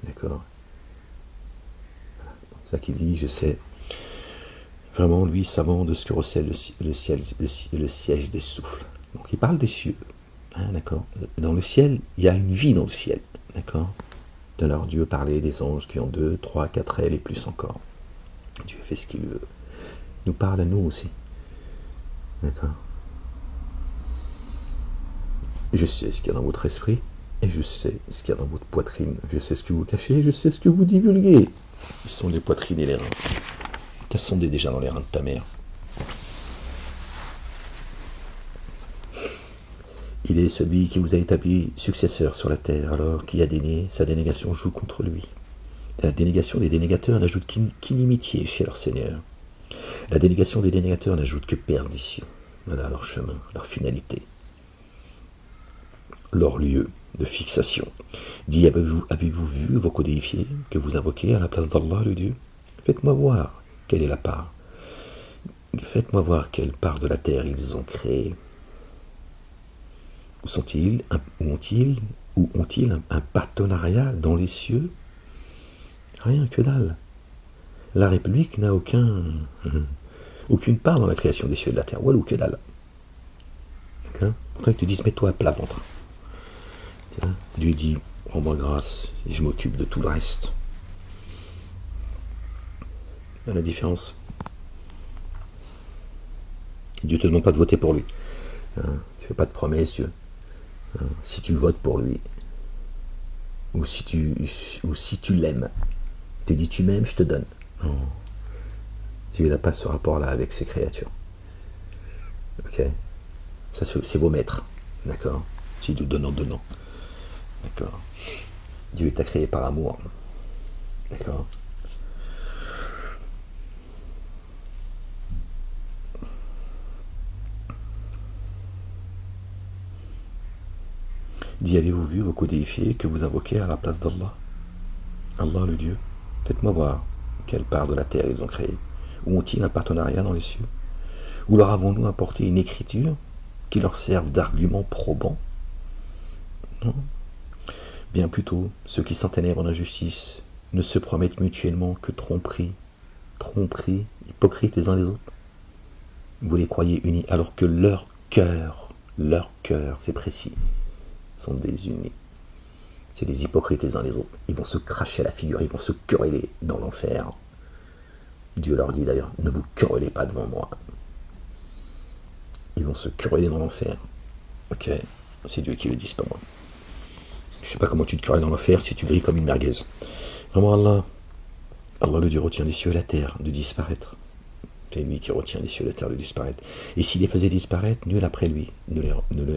D'accord? C'est ça qu'il dit, je sais. Vraiment, lui, savant de ce que recèle le siège des souffles. Donc, il parle des cieux. Hein, d'accord? Dans le ciel, il y a une vie dans le ciel. D'accord? Tout à l'heure, Dieu parlait des anges qui ont 2, 3, 4 ailes et plus encore. Dieu fait ce qu'il veut. Il nous parle à nous aussi. D'accord? Je sais ce qu'il y a dans votre esprit, et je sais ce qu'il y a dans votre poitrine. Je sais ce que vous cachez, je sais ce que vous divulguez. Ce sont les poitrines et les reins. T'as sondé déjà dans les reins de ta mère. Il est celui qui vous a établi successeur sur la terre, alors qui a dénié, sa dénégation joue contre lui. La dénégation des dénégateurs n'ajoute qu'inimitié chez leur Seigneur. La dénégation des dénégateurs n'ajoute que perdition. Voilà leur chemin, leur finalité, leur lieu de fixation. Dit, avez-vous vu vos codéifiés que vous invoquez à la place d'Allah, le Dieu? Faites-moi voir quelle est la part. Faites-moi voir quelle part de la terre ils ont créé. Où sont-ils? Où ont-ils un partenariat dans les cieux? Rien, que dalle. La République n'a aucune part dans la création des cieux et de la terre. Walou, que dalle. Pourtant ils te disent, mets-toi à plat ventre. Dieu dit, rends-moi grâce et je m'occupe de tout le reste. La différence. Dieu ne te demande pas de voter pour lui. Tu ne fais pas de promesses, Dieu. Si tu votes pour lui, ou si tu l'aimes, il te dit tu m'aimes, je te donne. Non. Dieu n'a pas ce rapport-là avec ses créatures. Ok. Ça, c'est vos maîtres. D'accord. C'est du donnant-donnant. D'accord. Dieu t'a créé par amour. D'accord. Dit, avez-vous vu vos codéifiés que vous invoquez à la place d'Allah? Allah le Dieu, faites-moi voir quelle part de la terre ils ont créé. Où ont-ils un partenariat dans les cieux? Ou leur avons-nous apporté une écriture qui leur serve d'argument probant? Non. Bien plutôt, ceux qui s'enténèbrent en injustice ne se promettent mutuellement que tromperie, hypocrites les uns les autres. Vous les croyez unis alors que leur cœur, c'est précis, sont désunis. C'est des hypocrites les uns les autres. Ils vont se cracher à la figure, ils vont se quereller dans l'enfer. Dieu leur dit d'ailleurs, ne vous querellez pas devant moi. Ils vont se quereller dans l'enfer. Ok, c'est Dieu qui le dit, c'est pas moi. Je sais pas comment tu te querelles dans l'enfer si tu grilles comme une merguez. Vraiment Allah le Dieu retient les cieux et la terre de disparaître. C'est lui qui retient les cieux et la terre de disparaître. Et s'il les faisait disparaître, nul après lui ne les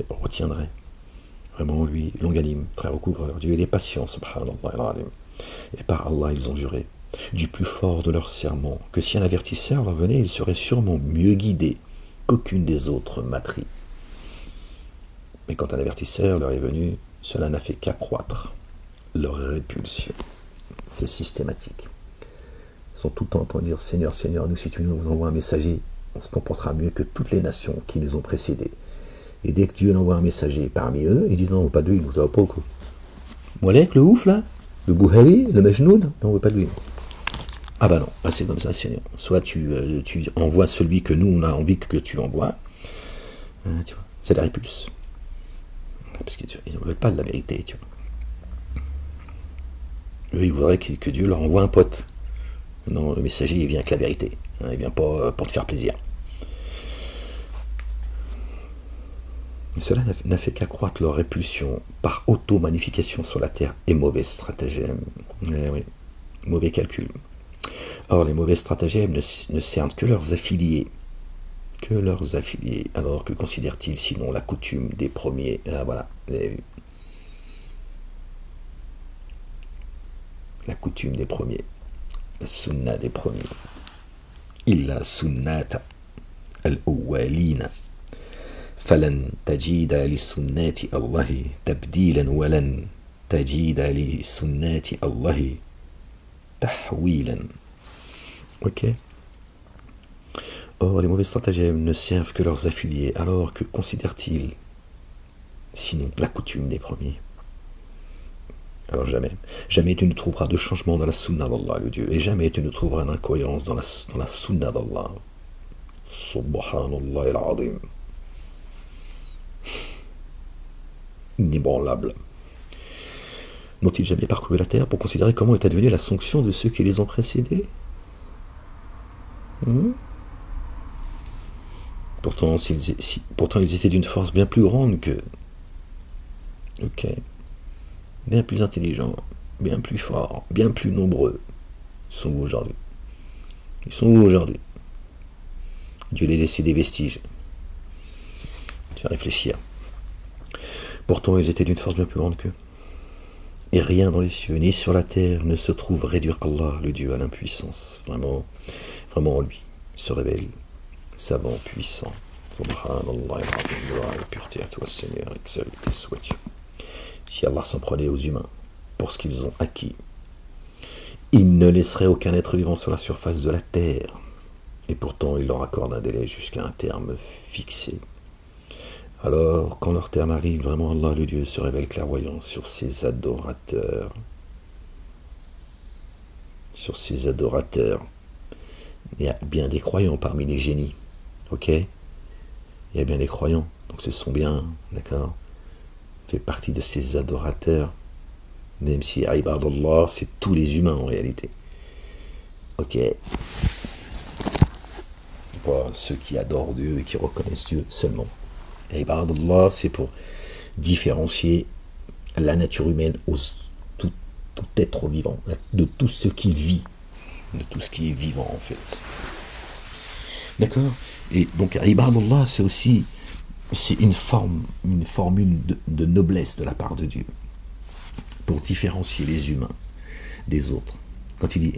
retiendrait. Vraiment, lui, longanime, très recouvreur. Dieu, il est patient, subhanallah. Et par Allah, ils ont juré, du plus fort de leur serment, que si un avertisseur leur venait, ils seraient sûrement mieux guidés qu'aucune des autres matries. Mais quand un avertisseur leur est venu, cela n'a fait qu'accroître leur répulsion. C'est systématique. Ils sont tout le temps en train de dire, Seigneur, Seigneur, nous, si tu nous envoies un messager, on se comportera mieux que toutes les nations qui nous ont précédés. Et dès que Dieu envoie un messager parmi eux, ils disent non, pas de lui, ça va pas quoi. Molek, le ouf là, le Bouhari, le Majnoun, non, on veut pas de lui. Ah bah non, ah, c'est comme ça, Seigneur. Soit tu envoies celui que nous on a envie que tu envoies, tu vois, c'est la répulse. Parce qu'ils ne veulent pas de la vérité, tu vois. Eux, ils voudraient que Dieu leur envoie un pote. Non, le messager, il vient avec la vérité. Il vient pas pour te faire plaisir. Et cela n'a fait qu'accroître leur répulsion par auto-magnification sur la terre et mauvais stratagème. Oui, mauvais calcul. Or, les mauvais stratagèmes ne cernent que leurs affiliés. Que leurs affiliés. Alors, que considèrent-ils sinon la coutume des premiers? Ah, voilà, vous avez vu. La coutume des premiers. La sunna des premiers. Illa sunnata al-awwalina. فلن تجد لسنات الله تبديلا ولن تجد لسنات الله تحويلا. Ok. Or, les mauvais stratagèmes ne servent que leurs affiliés, alors que considèrent-ils sinon la coutume des premiers? Alors jamais tu ne trouveras de changement dans la sunna d'Allah, le Dieu, et jamais tu ne trouveras d'incohérence dans la sunna d'Allah. Subhanallah al-azim. Inébranlable. N'ont-ils jamais parcouru la terre pour considérer comment est advenue la sanction de ceux qui les ont précédés? Pourtant, ils étaient d'une force bien plus grande que... Ok. Bien plus intelligents, bien plus forts, bien plus nombreux. Ils sont où aujourd'hui? Ils sont où aujourd'hui? Dieu les laissé des vestiges. Tu vas réfléchir. Pourtant, ils étaient d'une force bien plus grande qu'eux. Et rien dans les cieux, ni sur la terre, ne se trouve réduire Allah, le Dieu, à l'impuissance. Vraiment, vraiment en lui. se révèle savant, puissant. Subhanallah, et pureté à toi, Seigneur, exalté sois-tu. Si Allah s'en prenait aux humains pour ce qu'ils ont acquis, il ne laisserait aucun être vivant sur la surface de la terre. Et pourtant, il leur accorde un délai jusqu'à un terme fixé. Alors, quand leur terme arrive, vraiment Allah, le Dieu, se révèle clairvoyant sur ses adorateurs. Sur ses adorateurs. Il y a bien des croyants parmi les génies. Ok? Il y a bien des croyants. Donc ce sont bien, d'accord? Fait partie de ses adorateurs. Même si Ibadallah, c'est tous les humains en réalité. Ok? Pas ceux qui adorent Dieu et qui reconnaissent Dieu seulement. Ibadallah, c'est pour différencier la nature humaine tout être vivant, de tout ce qui vit, de tout ce qui est vivant en fait. D'accord? Et donc Ibadallah, c'est aussi une formule de noblesse de la part de Dieu pour différencier les humains des autres. Quand il dit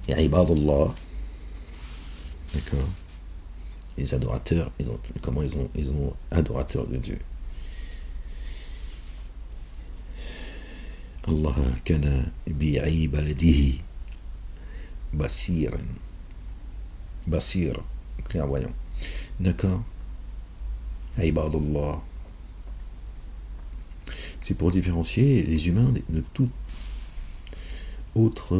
Ibadallah, d'accord, les adorateurs, comment ils ont adorateurs de Dieu. Allah kana bi'ibadihi basiran. Basir, clairvoyant. D'accord? Ibadallah. C'est pour différencier les humains de tout autre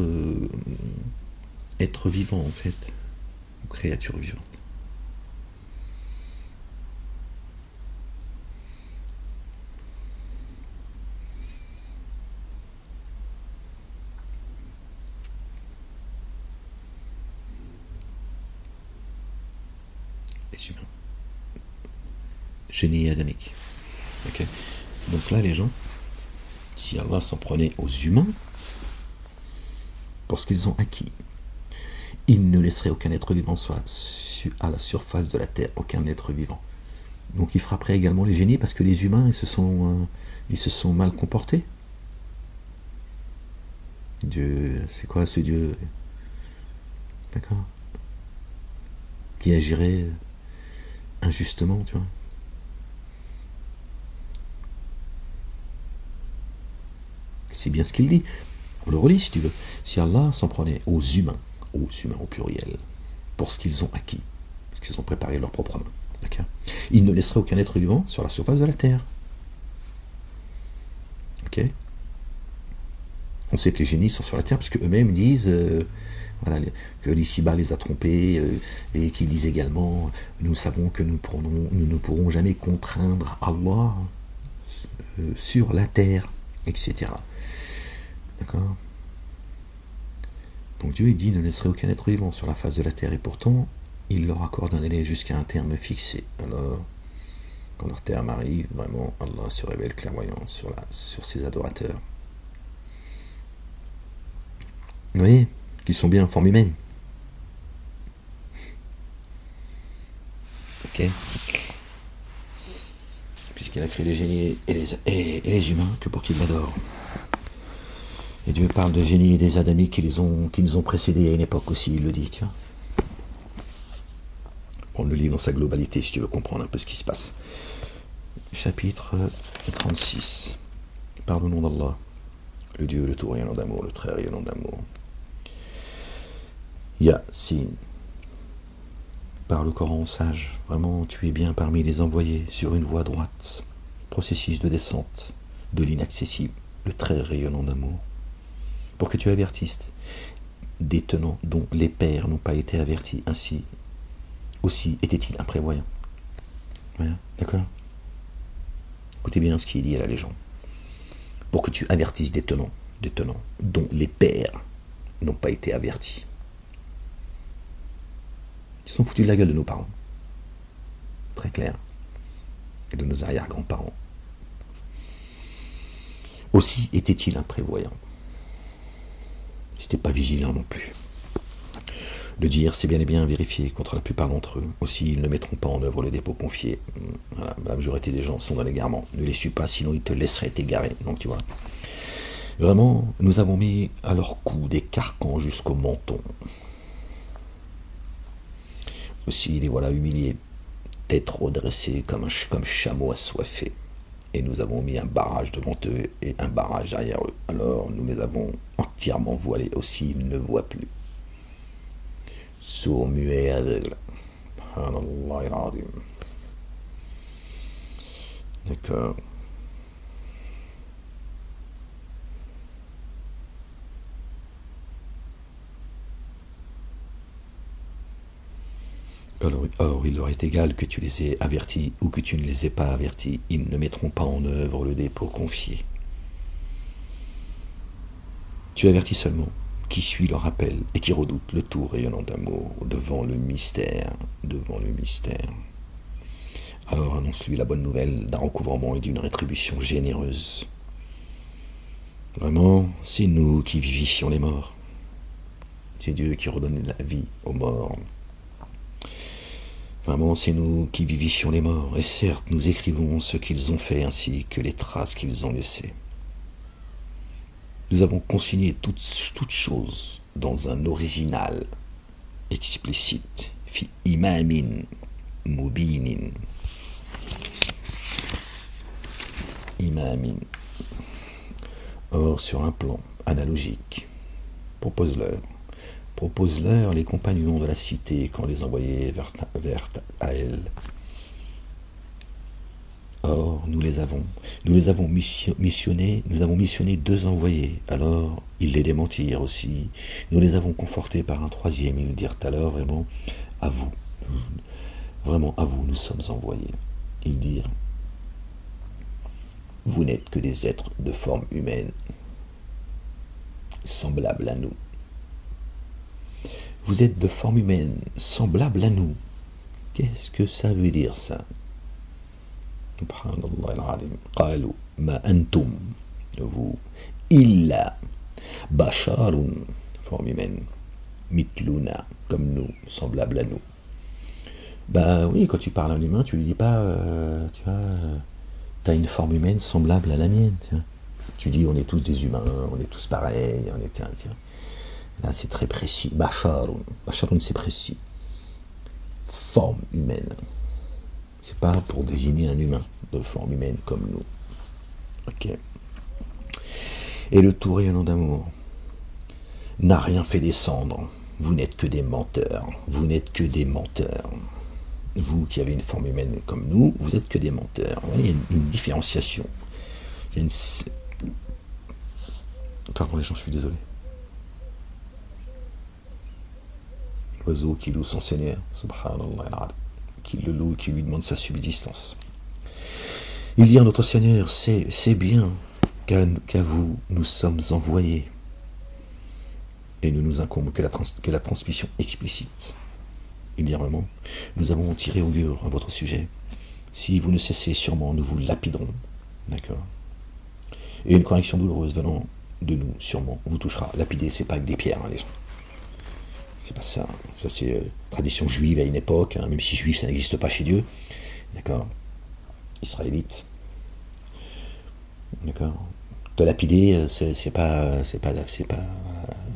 être vivant en fait, ou créature vivante. Les humains. Génie adamique. Ok. Donc là, les gens, si Allah s'en prenait aux humains pour ce qu'ils ont acquis, il ne laisserait aucun être vivant à la surface de la terre, aucun être vivant. Donc il frapperait également les génies parce que les humains, ils se sont mal comportés. Dieu, c'est quoi ce Dieu? D'accord? Qui agirait injustement, tu vois. C'est bien ce qu'il dit. On le relit si tu veux. Si Allah s'en prenait aux humains au pluriel, pour ce qu'ils ont acquis, parce qu'ils ont préparé leur propre main, d'accord, il ne laisserait aucun être vivant sur la surface de la terre. Ok? On sait que les génies sont sur la terre parce qu'eux-mêmes disent voilà, que l'ici-bas les a trompés et qu'ils disent également nous savons que nous ne pourrons jamais contraindre Allah sur la terre, etc. D'accord? Donc Dieu il dit ne laisserait aucun être vivant sur la face de la terre et pourtant il leur accorde un délai jusqu'à un terme fixé. Alors quand leur terme arrive, vraiment Allah se révèle clairvoyant sur ses adorateurs. Vous voyez, qui sont bien en forme humaine. Ok. Puisqu'il a créé les génies et les humains que pour qu'ils l'adorent. Et Dieu parle de génies et des adamiques qui nous ont précédés à une époque aussi, il le dit, tu vois. Prendre le livre dans sa globalité si tu veux comprendre un peu ce qui se passe. Chapitre 36. Par le nom d'Allah, le Dieu, le tout rayonnant d'amour, le très rayonnant d'amour. Yasin. Par le Coran sage, vraiment tu es bien parmi les envoyés sur une voie droite, processus de descente de l'inaccessible, le très rayonnant d'amour, pour que tu avertisses des tenants dont les pères n'ont pas été avertis, ainsi aussi était-il imprévoyant. Voilà, d'accord? Écoutez bien ce qui est dit à la légende. Pour que tu avertisses des tenants dont les pères n'ont pas été avertis. Ils sont foutus de la gueule de nos parents. Très clair. Et de nos arrière-grands-parents. Aussi était-il imprévoyant. Ils n'étaient pas vigilants non plus. Le dire, c'est bien et bien vérifié contre la plupart d'entre eux. Aussi, ils ne mettront pas en œuvre le dépôt confié. Voilà, la majorité des gens sont dans l'égarement. Ne les suis pas, sinon ils te laisseraient t'égarer. Donc tu vois. Vraiment, nous avons mis à leur cou des carcans jusqu'au menton. Aussi, les voilà humiliés, tête redressée comme chameau assoiffé. Et nous avons mis un barrage devant eux et un barrage derrière eux. Alors nous les avons entièrement voilés aussi, ils ne voient plus. Sourds, muets, aveugles. Subhanallah al-Azim. D'accord. Or, il leur est égal que tu les aies avertis ou que tu ne les aies pas avertis. Ils ne mettront pas en œuvre le dépôt confié. Tu avertis seulement qui suit leur appel et qui redoute le tout rayonnant d'amour devant le mystère, devant le mystère. Alors annonce-lui la bonne nouvelle d'un recouvrement et d'une rétribution généreuse. Vraiment, c'est nous qui vivifions les morts. C'est Dieu qui redonne la vie aux morts. Vraiment, c'est nous qui vivifions les morts. Et certes, nous écrivons ce qu'ils ont fait ainsi que les traces qu'ils ont laissées. Nous avons consigné toutes choses dans un original explicite. Fi imamin mubinin. Imamin. Or, sur un plan analogique, propose-leur les compagnons de la cité qu'on les envoyait vers à elle. Or, nous les avons missionnés, nous avons missionné 2 envoyés. Alors, ils les démentirent aussi. Nous les avons confortés par un 3e. Ils dirent alors vraiment, à vous, nous sommes envoyés. Ils dirent, vous n'êtes que des êtres de forme humaine, semblables à nous. Vous êtes de forme humaine, semblable à nous. Qu'est-ce que ça veut dire, ça? Subhanallah al-Azim. Qalu ma antum, vous, illa basharun, forme humaine, mitluna, comme nous, semblable à nous. Bah oui, quand tu parles à un humain, tu lui dis pas, tu vois, t'as une forme humaine semblable à la mienne. Tiens. Tu dis, on est tous des humains, on est tous pareils, on est, tiens. Là, c'est très précis. Basharun. Basharun, c'est précis. Forme humaine. C'est pas pour désigner un humain de forme humaine comme nous. Ok. Et le tout rayonnant d'amour n'a rien fait descendre. Vous n'êtes que des menteurs. Vous n'êtes que des menteurs. Vous qui avez une forme humaine comme nous, vous êtes que des menteurs. Vous voyez, il y a une différenciation. Il y a une... Pardon les gens, je suis désolé. L'oiseau qui loue son Seigneur, subhanallah, qui le loue, qui lui demande sa subsistance. Il dit à notre Seigneur, c'est bien qu'à vous nous sommes envoyés. Et ne nous incombe que la transmission explicite. Il dit vraiment, nous avons tiré augure à votre sujet. Si vous ne cessez, sûrement nous vous lapiderons. D'accord. Et une correction douloureuse venant de nous, sûrement, vous touchera. Lapider, c'est pas avec des pierres, hein, les gens. C'est pas ça. Ça, c'est tradition juive à une époque, hein, même si juif, ça n'existe pas chez Dieu. D'accord. Israélite. D'accord. Te lapider, c'est pas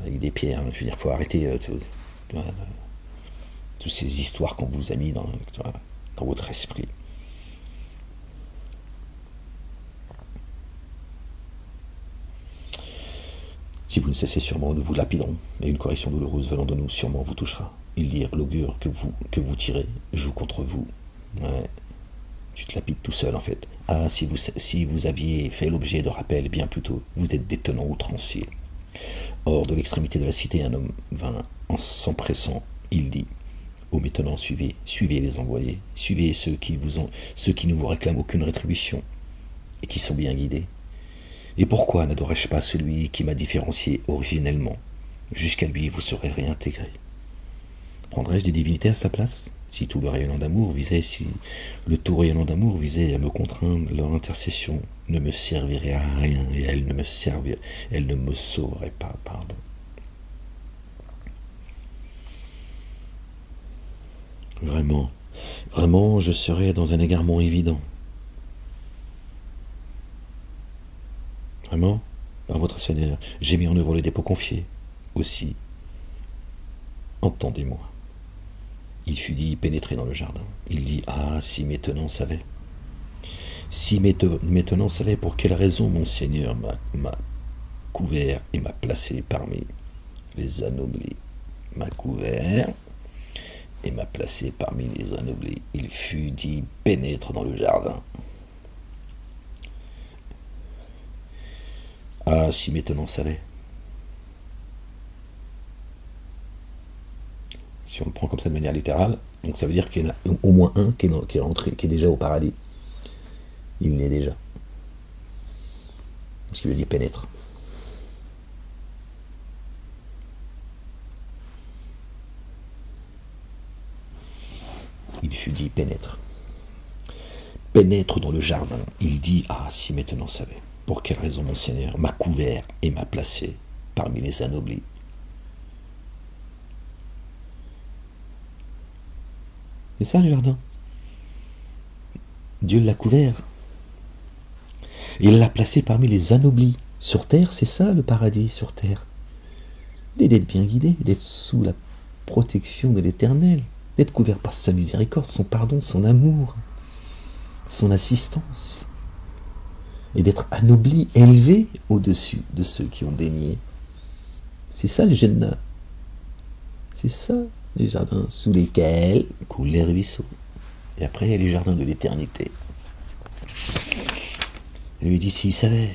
avec des pierres. Je veux dire, faut arrêter toutes ces histoires qu'on vous a mis dans votre esprit. Si vous ne cessez, sûrement nous vous lapiderons, et une correction douloureuse venant de nous sûrement vous touchera. Ils dirent, l'augure que vous tirez joue contre vous. Ouais. Tu te lapides tout seul en fait. Ah, si vous aviez fait l'objet de rappel bien plus tôt, vous êtes des tenants outranciers. Hors de l'extrémité de la cité, un homme vint en s'empressant. Il dit, oh maintenant suivez les envoyés, suivez ceux qui ne vous réclament aucune rétribution et qui sont bien guidés. Et pourquoi n'adorais-je pas celui qui m'a différencié originellement? Jusqu'à lui, vous serez réintégré. Prendrais-je des divinités à sa place? Si tout le rayonnant d'amour visait, si le tout rayonnant d'amour visait à me contraindre, leur intercession ne me servirait à rien et elle ne me sauverait pas, pardon. Vraiment, je serais dans un égarement évident. Vraiment, par votre Seigneur, j'ai mis en œuvre le dépôt confié. Aussi, entendez-moi. Il fut dit pénétrer dans le jardin. Il dit, ah, si mes tenants savaient. Si mes tenants savaient pour quelle raison mon Seigneur m'a couvert et m'a placé parmi les anoblis. M'a couvert et m'a placé parmi les anoblis. Il fut dit pénètre dans le jardin. Ah, si mes tenants savaient. Si on le prend comme ça de manière littérale, donc ça veut dire qu'il y en a au moins un qui est entré, qui est déjà au paradis. Il l'est déjà. Ce qui veut dire pénètre. Il fut dit pénètre. Pénètre dans le jardin. Il dit, ah, si maintenant savait. Pour quelle raison mon Seigneur m'a couvert et m'a placé parmi les anoblis. C'est ça le jardin. Dieu l'a couvert. Et il l'a placé parmi les anoblis. Sur terre, c'est ça le paradis sur terre. D'être bien guidé, d'être sous la protection de l'Éternel, d'être couvert par sa miséricorde, son pardon, son amour, son assistance. Et d'être anobli, élevé au-dessus de ceux qui ont dénié. C'est ça le Jannah. C'est ça les jardins sous lesquels coulent les ruisseaux. Et après, il y a les jardins de l'éternité. Il lui dit, s'il savait.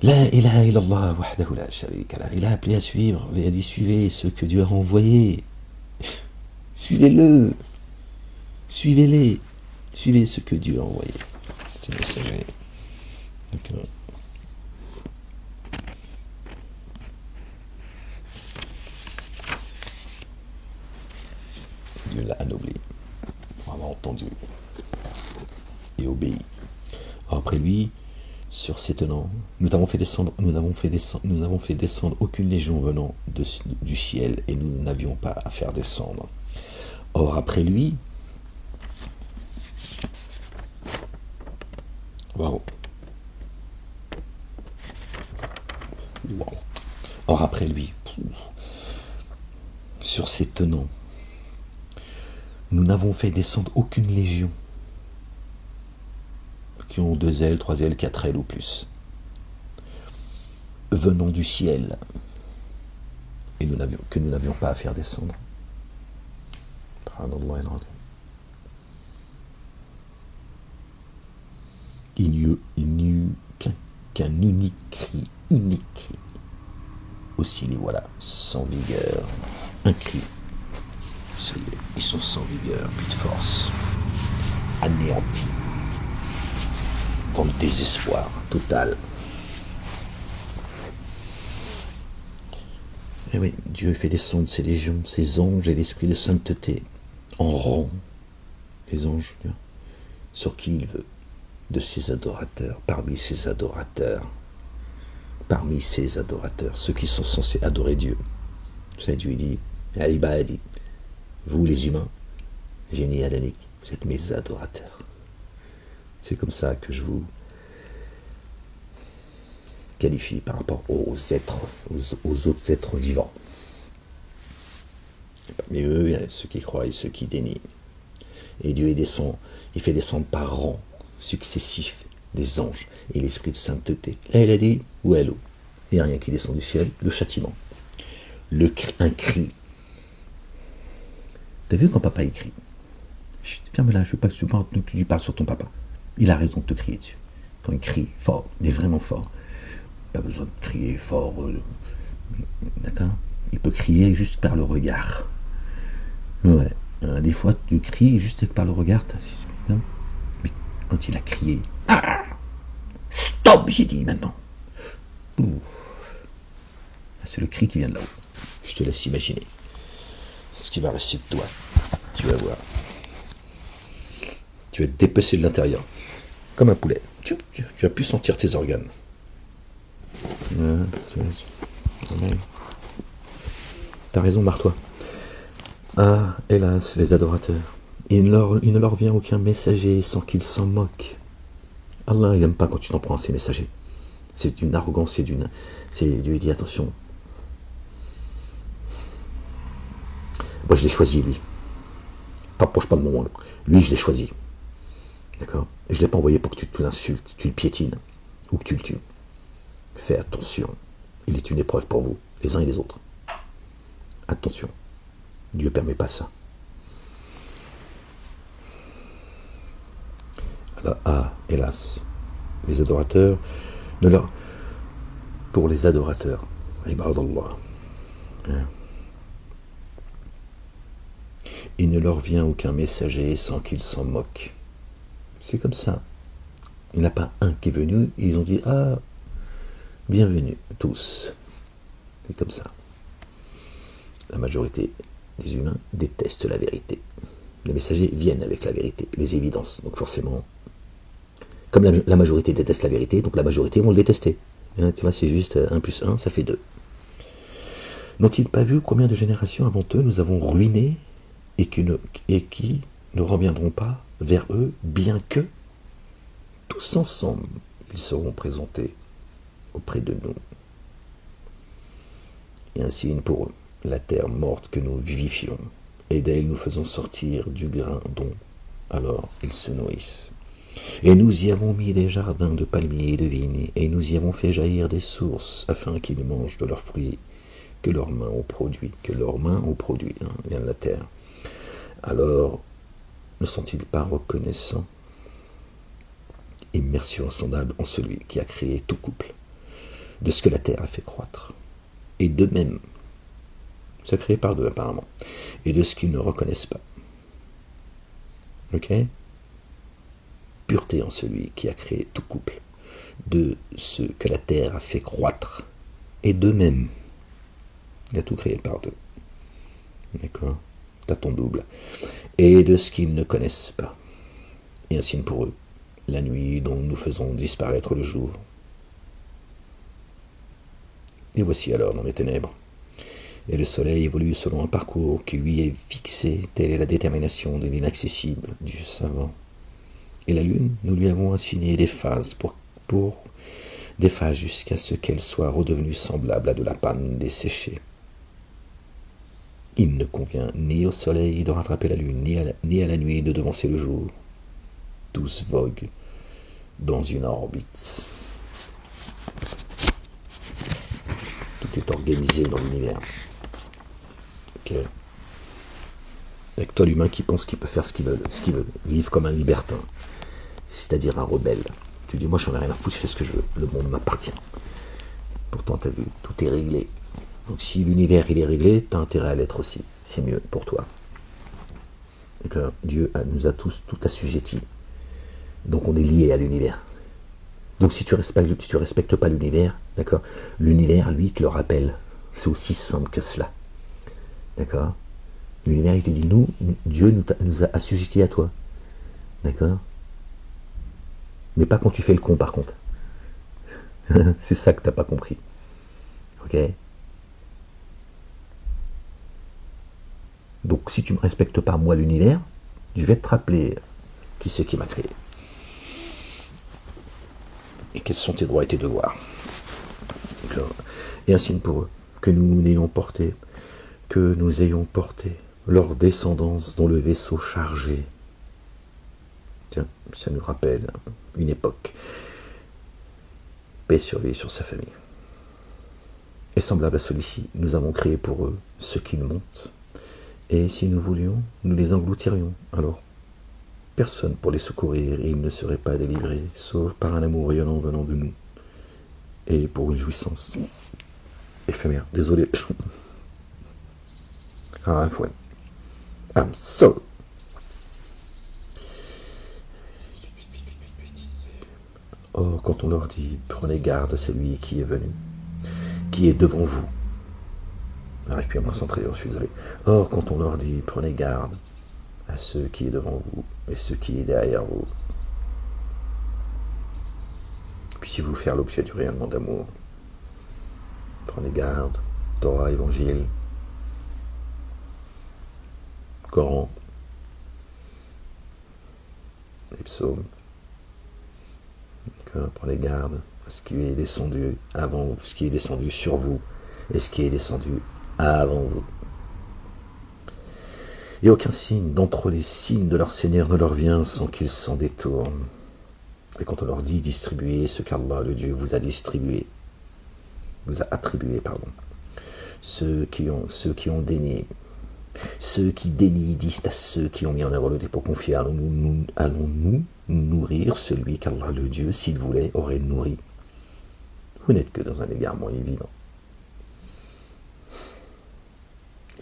La ilaha illallah wahdahu la sharika lah. Il a appelé à suivre. Il a dit, suivez ce que Dieu a envoyé. Suivez-le. Suivez-les. Suivez ce que Dieu a envoyé. C'est le messager. D'accord. Dieu l'a anobli, vraiment entendu et obéi. Après lui, sur ses tenants, nous avons fait descendre aucune légion venant du ciel, et nous n'avions pas à faire descendre. Or après lui, wow. Or après lui, sur ses tenants, nous n'avons fait descendre aucune légion qui ont 2 ailes, 3 ailes, 4 ailes ou plus, venant du ciel, et que nous n'avions pas à faire descendre. Il n'y eut qu'un unique cri, aussi les voilà, sans vigueur, un cri. Ils sont sans vigueur, plus de force, anéantis, dans le désespoir total. Et oui, Dieu fait descendre ses légions, ses anges et l'esprit de sainteté en rang, les anges, sur qui il veut, de ses adorateurs, parmi ses adorateurs, ceux qui sont censés adorer Dieu. Vous savez, Dieu dit, Al-Ibadi, vous les humains, génie adamique, vous êtes mes adorateurs. C'est comme ça que je vous qualifie par rapport aux êtres, aux autres êtres vivants. Mais eux, il y a ceux qui croient et ceux qui dénient. Et Dieu il fait descendre par rang successif les anges et l'esprit de sainteté. Là, il a dit, ou hello, il n'y a rien qui descend du ciel, le châtiment. Un cri. T'as vu quand papa écrit? Ferme là, je veux pas que tu parles sur ton papa. Il a raison de te crier dessus. Quand il crie fort, mais vraiment fort. Pas besoin de crier fort. D'accord? Il peut crier juste par le regard. Ouais. Des fois, tu cries juste par le regard. Mais quand il a crié, ah, stop, j'ai dit maintenant. C'est le cri qui vient de là-haut. Je te laisse imaginer ce qui va rester de toi. Tu vas voir. Tu vas être dépecé de l'intérieur. Comme un poulet. Tu vas plus sentir tes organes. T'as raison, marre-toi. Ah, hélas, les adorateurs. Il ne leur vient aucun messager sans qu'ils s'en moquent. Allah, il n'aime pas quand tu t'en prends à ces messagers. C'est une arrogance, Dieu dit attention. Moi, je l'ai choisi, lui. T'approches pas de moi. Lui, je l'ai choisi. D'accord? Et je ne l'ai pas envoyé pour que tu l'insultes, tu le piétines, ou que tu le tues. Fais attention. Il est une épreuve pour vous, les uns et les autres. Attention. Dieu ne permet pas ça. Alors, hélas, les adorateurs, pour les adorateurs, ibadallah, il ne leur vient aucun messager sans qu'ils s'en moquent. C'est comme ça. Il n'y en a pas un qui est venu, ils ont dit, ah, bienvenue, tous. C'est comme ça. La majorité des humains détestent la vérité. Les messagers viennent avec la vérité, les évidences. Donc forcément, comme la majorité déteste la vérité, donc la majorité vont le détester. Hein, tu vois, c'est juste 1 plus 1, ça fait 2. N'ont-ils pas vu combien de générations avant eux nous avons ruinés et qui ne reviendront pas vers eux, bien que tous ensemble, ils seront présentés auprès de nous. Et un signe pour eux, la terre morte que nous vivifions, et d'elle nous faisons sortir du grain dont alors ils se nourrissent. Et nous y avons mis des jardins de palmiers et de vignes, et nous y avons fait jaillir des sources, afin qu'ils mangent de leurs fruits que leurs mains ont produit, vient de la terre. Alors, ne sont-ils pas reconnaissants? Immersion insondable en celui qui a créé tout couple, de ce que la terre a fait croître, et de même, c'est créé par deux apparemment, et de ce qu'ils ne reconnaissent pas. Ok? Pureté en celui qui a créé tout couple, de ce que la terre a fait croître, et de même, il a tout créé par deux. D'accord? T'as ton double. Et de ce qu'ils ne connaissent pas. Et un signe pour eux, la nuit dont nous faisons disparaître le jour. Et voici alors dans les ténèbres. Et le soleil évolue selon un parcours qui lui est fixé, telle est la détermination de l'inaccessible du savant. Et la lune, nous lui avons assigné des phases pour des phases jusqu'à ce qu'elle soit redevenue semblable à de la panne desséchée. Il ne convient ni au soleil de rattraper la lune, ni à la nuit de devancer le jour. Tous voguent dans une orbite. Tout est organisé dans l'univers. Okay. Avec toi l'humain qui pense qu'il peut faire ce qu'il veut, vivre comme un libertin, c'est-à-dire un rebelle. Tu dis moi j'en ai rien à foutre, je fais ce que je veux, le monde m'appartient. Pourtant t'as vu, tout est réglé. Donc si l'univers il est réglé, t'as intérêt à l'être aussi, c'est mieux pour toi. Donc, Dieu nous a tous tout assujettis. Donc on est lié à l'univers. Donc si tu respectes pas l'univers, d'accord, l'univers lui te le rappelle. C'est aussi simple que cela. D'accord? L'univers il te dit Dieu nous a assujettis à toi. D'accord? Mais pas quand tu fais le con par contre. C'est ça que t'as pas compris. Ok? Donc si tu ne me respectes pas moi l'univers, je vais te rappeler qui c'est qui m'a créé. Et quels sont tes droits et tes devoirs. Et un signe pour eux, que nous ayons porté leur descendance dans le vaisseau chargé. Tiens, ça nous rappelle une époque. Paix sur lui et sur sa famille. Et semblable à celui-ci, nous avons créé pour eux ce qu'ils montent. Et si nous voulions, nous les engloutirions. Alors, personne pour les secourir, et ils ne seraient pas délivrés, sauf par un amour rayonnant venant de nous. Et pour une jouissance éphémère. Désolé. I'm sorry. Oh, quand on leur dit, prenez garde à celui qui est venu, qui est devant vous. J'arrive plus à me concentrer, je suis désolé. Or, quand on leur dit, prenez garde à ceux qui est devant vous et ceux qui est derrière vous, puissiez-vous faire l'objet du rayonnement d'amour. Prenez garde, Torah, Évangile, Coran, les psaumes. Prenez garde à ce qui est descendu avant vous, ce qui est descendu sur vous et ce qui est descendu avant vous. Et aucun signe d'entre les signes de leur Seigneur ne leur vient sans qu'ils s'en détournent. Et quand on leur dit distribuer ce qu'Allah, le Dieu, vous a distribué, vous a attribué, pardon, ceux qui ont dénié, ceux qui dénient disent à ceux qui ont mis en œuvre le dépôt confié, allons-nous nourrir celui qu'Allah, le Dieu, s'il voulait, aurait nourri. Vous n'êtes que dans un égarement évident.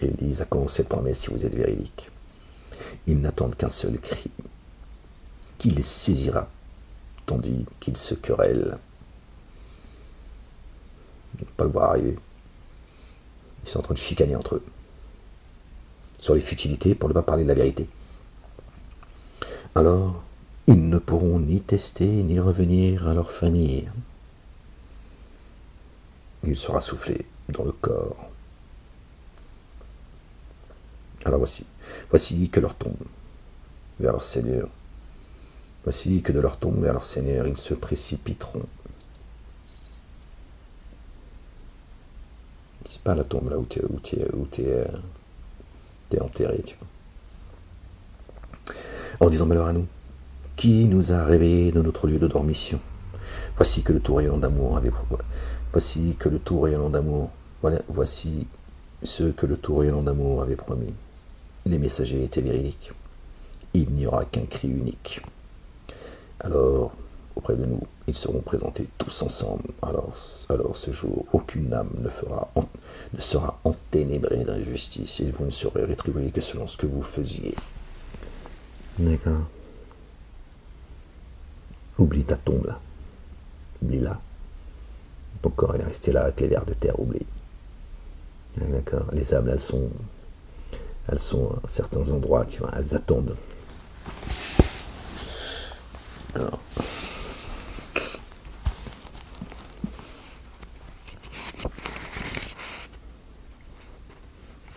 Élise a commencé cette promesse si vous êtes véridique. Ils n'attendent qu'un seul cri, qui les saisira, tandis qu'ils se querellent. Ils ne vont pas le voir arriver. Ils sont en train de chicaner entre eux, sur les futilités pour ne pas parler de la vérité. Alors, ils ne pourront ni tester, ni revenir à leur famille. Il sera soufflé dans le corps. Alors voici que leur tombe vers leur Seigneur. Voici que de leur tombe vers leur Seigneur, ils se précipiteront. C'est pas la tombe là où t'es enterré, tu vois. En disant malheur à nous, qui nous a réveillés de notre lieu de dormition. Voici que le tout rayonnant d'amour avait. Voici que le tout rayonnant d'amour. Voilà, voici ce que le tout rayonnant d'amour avait promis. Les messagers étaient véridiques. Il n'y aura qu'un cri unique. Alors, auprès de nous, ils seront présentés tous ensemble. Alors ce jour, aucune âme ne sera enténébrée d'injustice, et vous ne serez rétribués que selon ce que vous faisiez. D'accord. Oublie ta tombe là. Oublie-la. Ton corps, il est resté là avec les vers de terre, oublie. D'accord. Les âmes, elles sont à certains endroits, tu vois, elles attendent. Alors.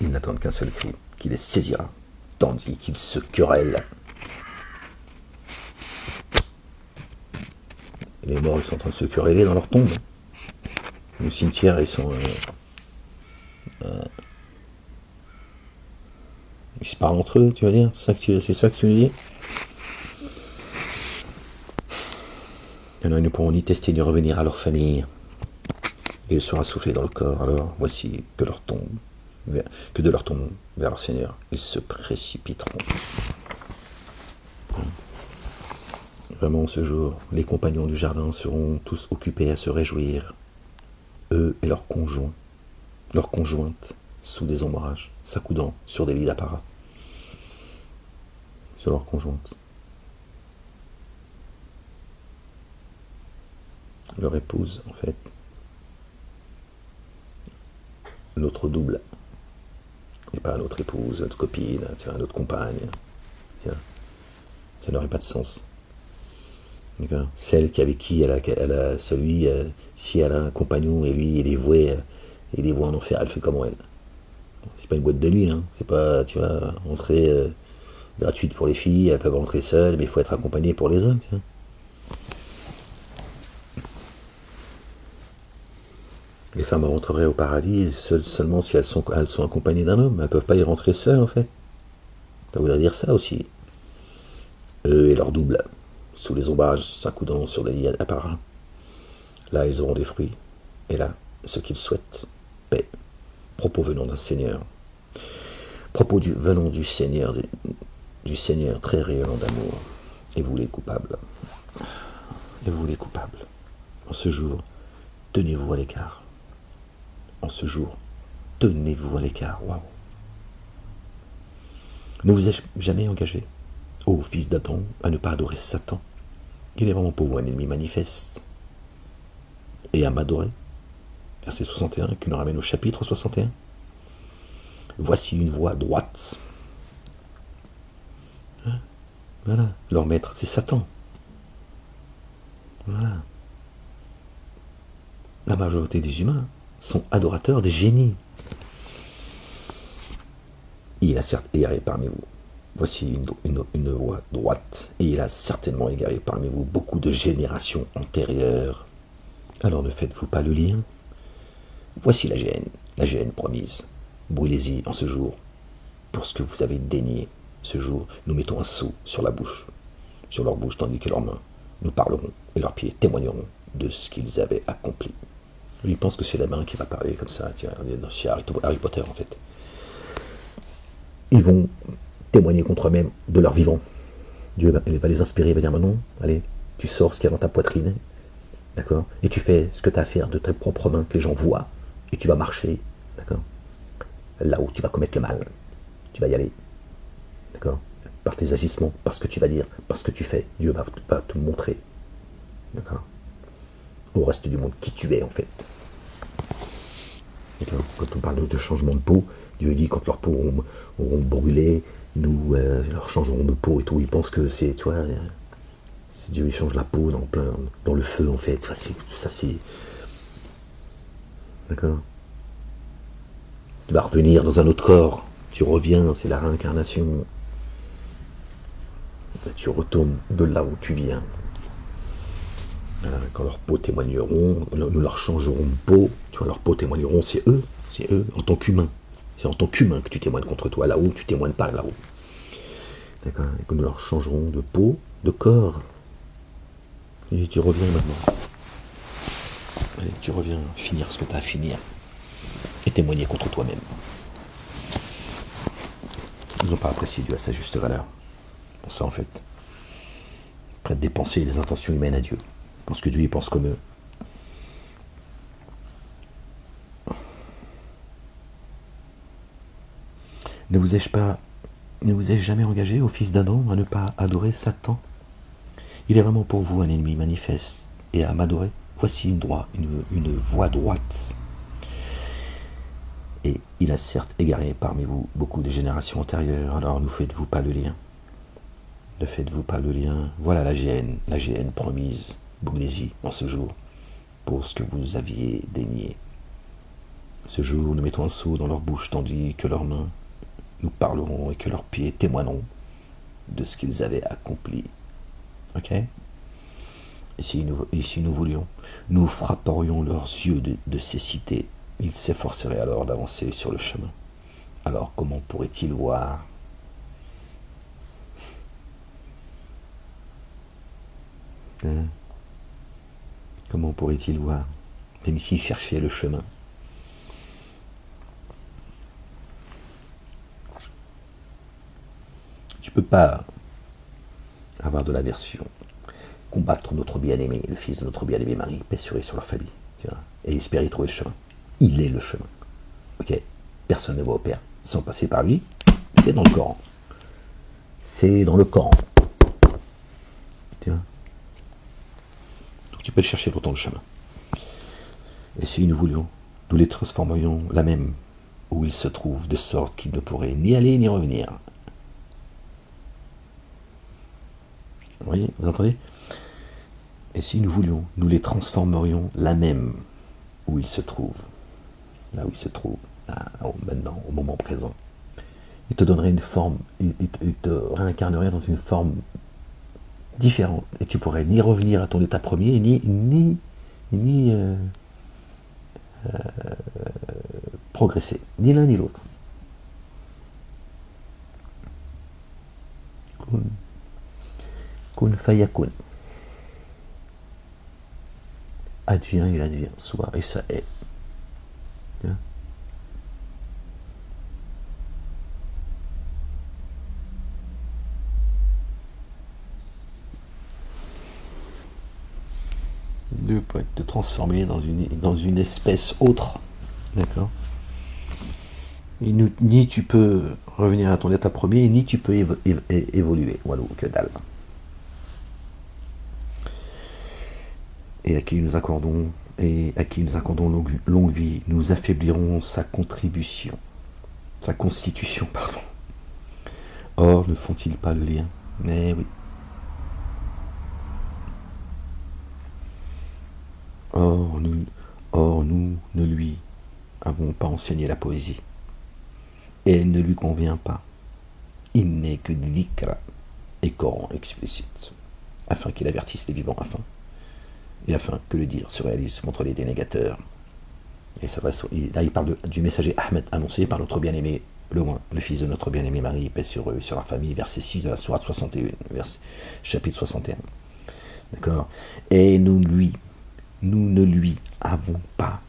Ils n'attendent qu'un seul cri, qui les saisira, tandis qu'ils se querellent. Les morts, ils sont en train de se quereller dans leur tombe. Le cimetière, ils sont... ils se parlent entre eux, tu vas dire. C'est ça que tu veux dire. Alors, ils ne pourront ni tester ni revenir à leur famille. Et il sera soufflé dans le corps. Alors, voici que de leur tombe vers leur Seigneur, ils se précipiteront. Vraiment, ce jour, les compagnons du jardin seront tous occupés à se réjouir, eux et leurs conjoints, leurs conjointes, sous des ombrages, s'accoudant sur des lits d'apparat, sur leurs conjointes. Leur épouse, en fait, notre double, et pas notre épouse, notre copine, tiens, notre compagne, tiens, ça n'aurait pas de sens. Celle avec qui elle a celui, si elle a un compagnon et lui il est voué en enfer, elle fait comment elle? C'est pas une boîte de nuit, hein. C'est pas, tu vois, entrée gratuite pour les filles, elles peuvent rentrer seules, mais il faut être accompagné pour les hommes, tu vois. Les femmes rentreraient au paradis seulement si elles sont accompagnées d'un homme, elles peuvent pas y rentrer seules en fait. Ça voudrait dire ça aussi. Eux et leur double, sous les ombrages, s'accoudant sur des lits apparats. Là, ils auront des fruits. Et là, ce qu'ils souhaitent, paix. Propos venant d'un Seigneur. Propos venant du Seigneur très rayonnant d'amour. Et vous les coupables. Et vous les coupables. En ce jour, tenez-vous à l'écart. En ce jour, tenez-vous à l'écart. Waouh. Ne vous êtes jamais engagé, ô fils d'Adam, à ne pas adorer Satan. Il est vraiment pour vous un ennemi manifeste. Et à m'adorer. Verset 61, qui nous ramène au chapitre 61. Voici une voie droite. Hein? Voilà, leur maître, c'est Satan. Voilà. La majorité des humains sont adorateurs des génies. Il a certes égaré parmi vous. Voici une voie droite, et il a certainement égaré parmi vous beaucoup de générations antérieures. Alors ne faites-vous pas le lien? Voici la gêne promise. Brûlez-y en ce jour. pour ce que vous avez dénié. Ce jour, nous mettons un sceau sur la bouche, sur leur bouche, tandis que leurs mains nous parleront et leurs pieds témoigneront de ce qu'ils avaient accompli. Lui, il pense que c'est la main qui va parler comme ça. Tiens, on est chez Harry Potter, en fait. Ils vont témoigner contre eux-mêmes de leur vivant. Dieu va les inspirer, il va dire, non, allez, tu sors ce qu'il y a dans ta poitrine, d'accord, et tu fais ce que tu as à faire de tes propres mains, que les gens voient, et tu vas marcher, d'accord, là où tu vas commettre le mal, tu vas y aller, d'accord, par tes agissements, par ce que tu vas dire, par ce que tu fais, Dieu va te montrer, d'accord, au reste du monde, qui tu es en fait. Quand on parle de changement de peau, Dieu dit quand leur peau auront brûlé, nous leur changerons de peau et tout. Ils pensent que c'est, tu vois, si Dieu il change la peau dans le feu en fait, ça c'est, d'accord. Tu vas revenir dans un autre corps, tu reviens, c'est la réincarnation. Tu retournes de là où tu viens. Quand leurs peaux témoigneront, nous leur changerons de peau, tu vois, leurs peaux témoigneront, c'est eux, en tant qu'humains. C'est en tant qu'humain que tu témoignes contre toi, là-haut, tu témoignes pas là-haut. D'accord. Et que nous leur changerons de peau, de corps. Et tu reviens maintenant. Allez, tu reviens finir ce que tu as à finir. Et témoigner contre toi-même. Ils n'ont pas apprécié Dieu à sa juste valeur. Pour ça, en fait. Ils prêtent des pensées et des intentions humaines à Dieu. Parce que Dieu, il pense comme eux. Ne vous ai-je jamais engagé, ô fils d'Adam, à ne pas adorer Satan? Il est vraiment pour vous un ennemi manifeste, et à m'adorer, voici une voie droite. Et il a certes égaré parmi vous beaucoup de générations antérieures, alors ne faites-vous pas le lien? Ne faites-vous pas le lien? Voilà la GN promise, Bougnésie, en ce jour, pour ce que vous aviez dénié. Ce jour, nous mettons un sceau dans leur bouche, tandis que leurs mains nous parleront et que leurs pieds témoigneront de ce qu'ils avaient accompli. Ok? Et si nous voulions, nous frapperions leurs yeux de cécité. Ils s'efforceraient alors d'avancer sur le chemin. Alors comment pourraient-ils voir? Comment pourraient-ils voir? Même s'ils cherchaient le chemin. Tu peux pas avoir de l'aversion, combattre notre bien-aimé, le fils de notre bien-aimé Marie, paix sur leur famille, tu vois, et espérer trouver le chemin. Il est le chemin. Ok? Personne ne va au Père sans passer par lui. C'est dans le Coran. C'est dans le Coran. Tu vois? Donc tu peux le chercher pourtant le chemin. Et si nous voulions, nous les transformerions là même où ils se trouvent, de sorte qu'ils ne pourraient ni aller ni revenir. Vous voyez, vous entendez? Et si nous voulions, nous les transformerions là même où ils se trouvent. Là où ils se trouvent, maintenant, au moment présent. Il te donnerait une forme, il te réincarnerait dans une forme différente. Et tu pourrais ni revenir à ton état premier, ni progresser. Ni l'un ni l'autre. Kun fayakun. Advient, il advient. Soit et ça est. Dieu peut te transformer dans une espèce autre. D'accord? Ni tu peux revenir à ton état premier, ni tu peux évoluer. Voilà, que dalle. Et à qui nous accordons longue vie, nous affaiblirons sa constitution, pardon. Or, ne font-ils pas le lien? Mais oui. Or, nous ne lui avons pas enseigné la poésie. Et elle ne lui convient pas. Il n'est que dhikra et Coran explicite, afin qu'il avertisse les vivants, afin que le dire se réalise contre les dénégateurs. Et là, il parle du messager Ahmed annoncé par notre bien-aimé le fils de notre bien-aimé Marie, paix sur eux, sur leur famille, verset 6 de la sourate 61, chapitre 61. D'accord. Et nous ne lui avons pas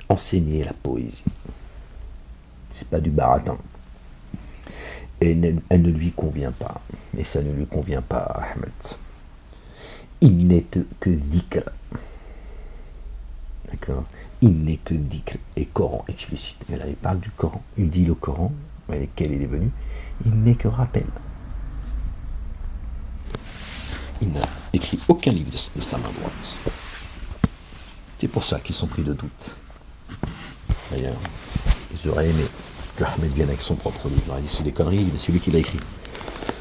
enseigné la poésie. C'est pas du baratin. Et elle ne lui convient pas. Et ça ne lui convient pas, Ahmed. Il n'est que dhikr. D'accord. Il n'est que dhikr et Coran explicite. Mais là, il parle du Coran. Il dit le Coran, avec lequel il est venu, il n'est que rappel. Il n'a écrit aucun livre de sa main droite. C'est pour ça qu'ils sont pris de doute. D'ailleurs, j'aurais aimé que Ahmed vienne avec son propre livre. Il aurait dit c'est des conneries, c'est celui qui l'a écrit.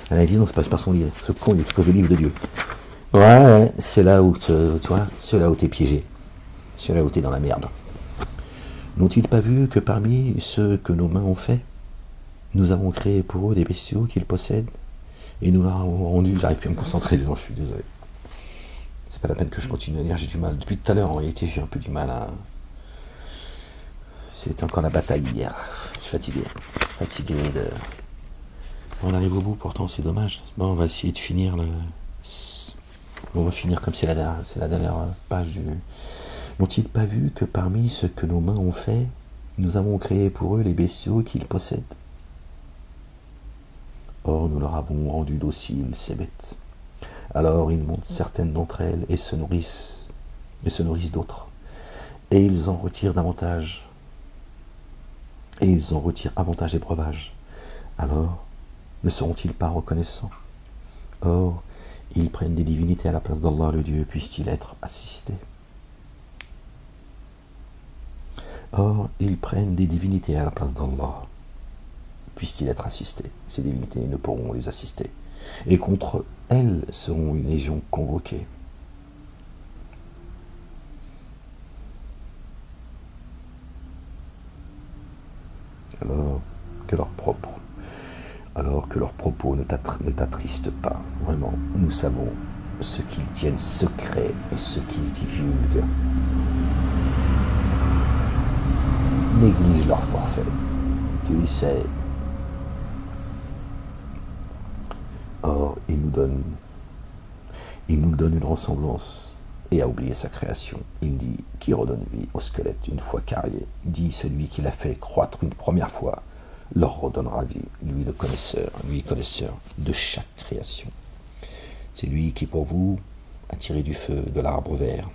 Elle a dit non, c'est pas son livre. Ce con, il expose le livre de Dieu. Ouais, c'est là où tu vois, c'est là où t'es piégé. C'est là où t'es dans la merde. N'ont-ils pas vu que parmi ceux que nos mains ont fait, nous avons créé pour eux des bestiaux qu'ils possèdent et nous leur avons rendu. J'arrive plus à me concentrer, les gens, je suis désolé. C'est pas la peine que je continue à lire, j'ai du mal. Depuis tout à l'heure, en réalité, j'ai un peu du mal à. C'était encore la bataille hier. Je suis fatigué. Fatigué de. On arrive au bout, pourtant, c'est dommage. Bon, on va essayer de finir le. On va finir comme c'est la dernière page du. N'ont-ils pas vu que parmi ce que nos mains ont fait, nous avons créé pour eux les bestiaux qu'ils possèdent? Or, nous leur avons rendu dociles ces bêtes. Alors, ils montent certaines d'entre elles et se nourrissent d'autres. Et ils en retirent davantage. Et ils en retirent avantage et breuvage. Alors, ne seront-ils pas reconnaissants? Or, ils prennent des divinités à la place d'Allah, le Dieu, puisse-t-il être assisté? Or, ils prennent des divinités à la place d'Allah, puisse-t-il être assisté? Ces divinités ne pourront les assister. Et contre elles seront une légion convoquée. Alors que leurs propos ne t'attristent pas, vraiment, nous savons ce qu'ils tiennent secret et ce qu'ils divulguent. Néglige leur forfait, tu le sais. Or, il nous donne une ressemblance et a oublié sa création. Il dit, qui redonne vie au squelette une fois carrié, dit celui qui l'a fait croître une première fois, leur redonnera vie, lui connaisseur de chaque création. C'est lui qui pour vous a tiré du feu de l'arbre vert.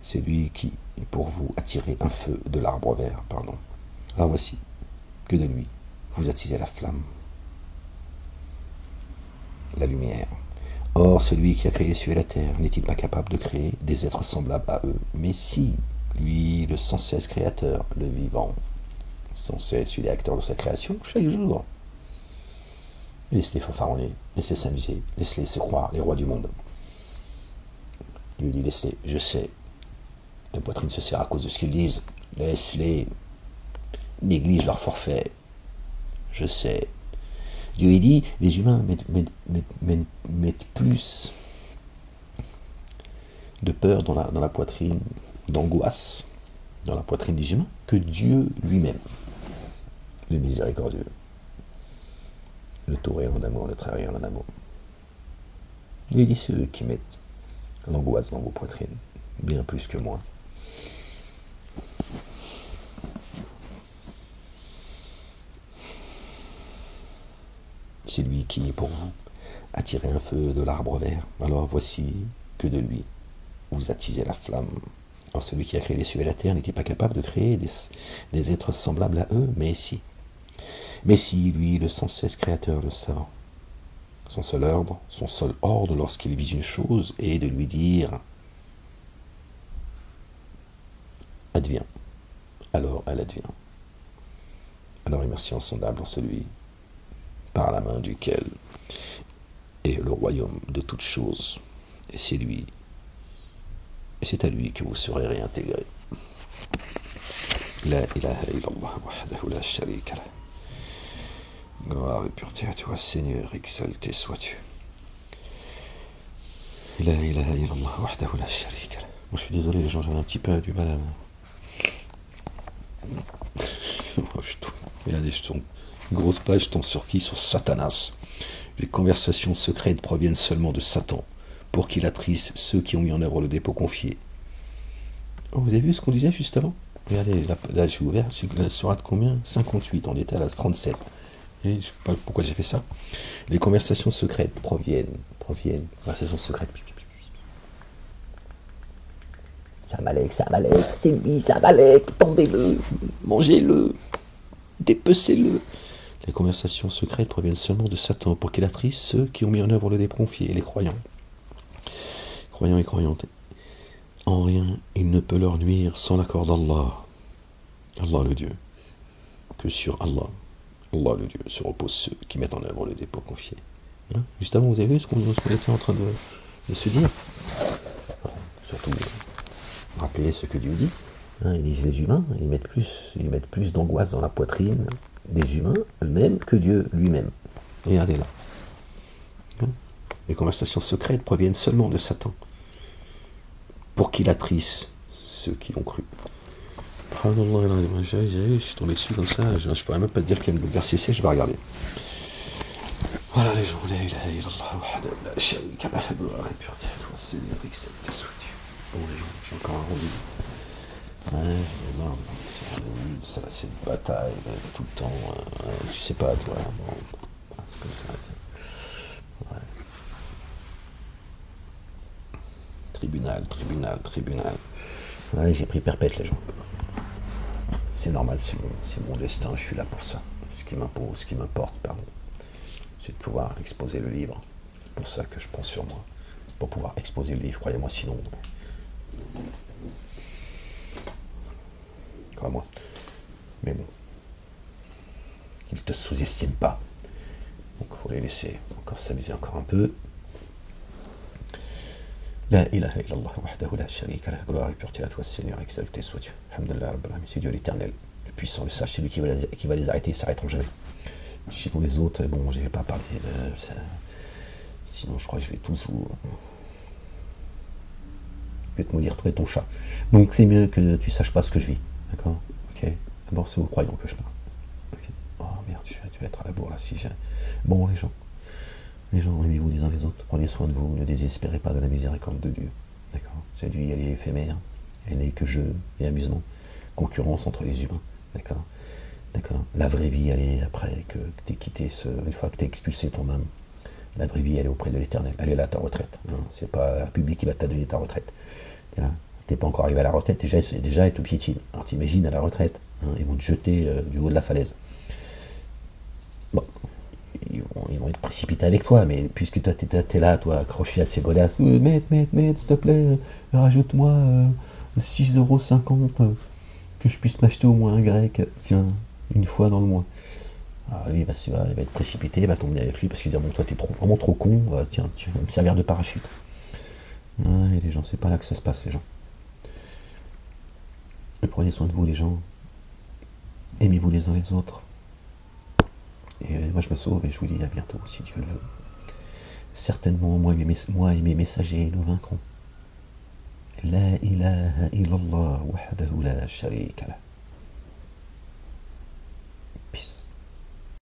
C'est lui qui pour vous a tiré un feu de l'arbre vert, pardon. Alors voici que de lui vous attisez la flamme, la lumière. Or, celui qui a créé les cieux et la terre, n'est-il pas capable de créer des êtres semblables à eux? Mais si, lui, le sans cesse créateur, le vivant, sans cesse, il est acteur de sa création chaque jour. Laisse-les fanfaronner, laisse-les s'amuser, laisse-les se croire les rois du monde. Il lui dit, laisse-les, je sais, ta poitrine se serre à cause de ce qu'ils disent, laisse-les, néglige leur forfait, je sais. Dieu a dit, les humains mettent plus de peur dans la poitrine, d'angoisse, dans la poitrine des humains, que Dieu lui-même, le miséricordieux, le tout rayonnant d'amour, le très rayonnant d'amour. Dieu dit, ceux qui mettent l'angoisse dans vos poitrines, bien plus que moi. C'est lui qui, pour vous, a tiré un feu de l'arbre vert. Alors voici que de lui, vous attisez la flamme. Alors celui qui a créé les cieux et la terre n'était pas capable de créer des êtres semblables à eux, mais si, lui, le sans cesse créateur, le savant. Son seul ordre lorsqu'il vise une chose est de lui dire « Adviens ». Alors elle advient. Alors il merci insondable en celui par la main duquel est le royaume de toutes choses. Et c'est lui, et c'est à lui que vous serez réintégrés. La ilaha illallah wahdahu la sharika lah. Gloire et pureté à toi, Seigneur, exalté sois-tu. La ilaha illallah wahdahu la sharika lah. Moi je suis désolé les gens, j'avais un petit peu du mal Regardez, une grosse page, je tombe sur qui? Sur Satanas. Les conversations secrètes proviennent seulement de Satan, pour qu'il attriste ceux qui ont mis en œuvre le dépôt confié. Oh, vous avez vu ce qu'on disait juste avant? Regardez, là je suis ouvert, c'est la sourate combien? 58, on était à la 37. Et je ne sais pas pourquoi j'ai fait ça. Les conversations secrètes proviennent. Conversations secrètes. C'est un Malek, c'est lui, c'est un Malek, pendez-le, mangez-le, dépecez-le. Les conversations secrètes proviennent seulement de Satan pour qu'il attriste ceux qui ont mis en œuvre le dépôt confié, les croyants. Croyants et croyantes. En rien, il ne peut leur nuire sans l'accord d'Allah. Allah le Dieu. Que sur Allah le Dieu, se reposent ceux qui mettent en œuvre le dépôt confié. Hein? Juste avant, vous avez vu ce qu'on était en train de se dire? Surtout, rappelez ce que Dieu dit. Hein, ils disent les humains, ils mettent plus d'angoisse dans la poitrine des humains eux-mêmes que Dieu lui-même. Regardez là. Hein? Les conversations secrètes proviennent seulement de Satan, pour qu'il attriste ceux qui l'ont cru. Je suis tombé dessus comme ça, je pourrais même pas te dire quel verset c'est, je vais regarder. Voilà les gens, la ilaha illallah, la sharika lahu, Seigneur, accepte soit Dieu. Bon les gens, j'ai encore un rendez-vous. Ouais, non, ça c'est une bataille, tout le temps, tu sais pas toi, bon, c'est comme ça, ouais. Tribunal. Ouais, j'ai pris perpète les gens. C'est normal, c'est mon destin, je suis là pour ça. Ce qui m'importe, c'est de pouvoir exposer le livre. C'est pour ça que je pense sur moi. Pour pouvoir exposer le livre, croyez-moi, sinon. Crois-moi. Mais bon. Ils ne te sous-estiment pas. Donc il faut les laisser encore s'amuser encore un peu. La ilaha illallah wahdahu la sharika lah, gloire et pureté à toi Seigneur, exalté soit Dieu. Alhamdulillah Rabbil Alamin, c'est Dieu l'éternel, le puissant, le sage, c'est lui qui va les arrêter, ils s'arrêteront jamais. Sinon les autres, bon, je vais pas parler de ça. Sinon je crois que je vais tous vous... Je vais te maudire toi et ton chat. Donc c'est mieux que tu saches pas ce que je vis, d'accord? Ok. D'abord c'est aux croyants que je parle. Okay. Oh merde, je vais être à la bourre là si j'ai... Bon les gens, aimez-vous les uns les autres, prenez soin de vous, ne désespérez pas de la miséricorde de Dieu. D'accord? Cette vie, elle est éphémère, elle n'est que jeu et amusement, concurrence entre les humains. D'accord? La vraie vie, elle est après que tu aies quitté une fois que tu as expulsé ton âme. La vraie vie, elle est auprès de l'éternel. Elle est là, ta retraite. Hein. C'est pas la République qui va te donner ta retraite. Tu n'es pas encore arrivé à la retraite, déjà elle te piétine. Alors t'imagines à la retraite, hein, ils vont te jeter du haut de la falaise. Bon. Ils vont être précipités avec toi, mais puisque toi t'es là, toi, accroché à ces godasses, mec, s'il te plaît, rajoute-moi 6,50 €, que je puisse m'acheter au moins un grec, tiens, une fois dans le mois. Alors lui, il va être précipité, il va tomber avec lui, parce qu'il va dire, bon, toi t'es vraiment trop con, tiens, tu vas me servir de parachute. Ouais, les gens, c'est pas là que ça se passe, les gens. Et prenez soin de vous, les gens. Aimez-vous les uns les autres. Et moi je me sauve et je vous dis à bientôt si Dieu le veut. Certainement moi et mes messagers nous vaincrons. La ilaha illallah wahdahu la sharika lah.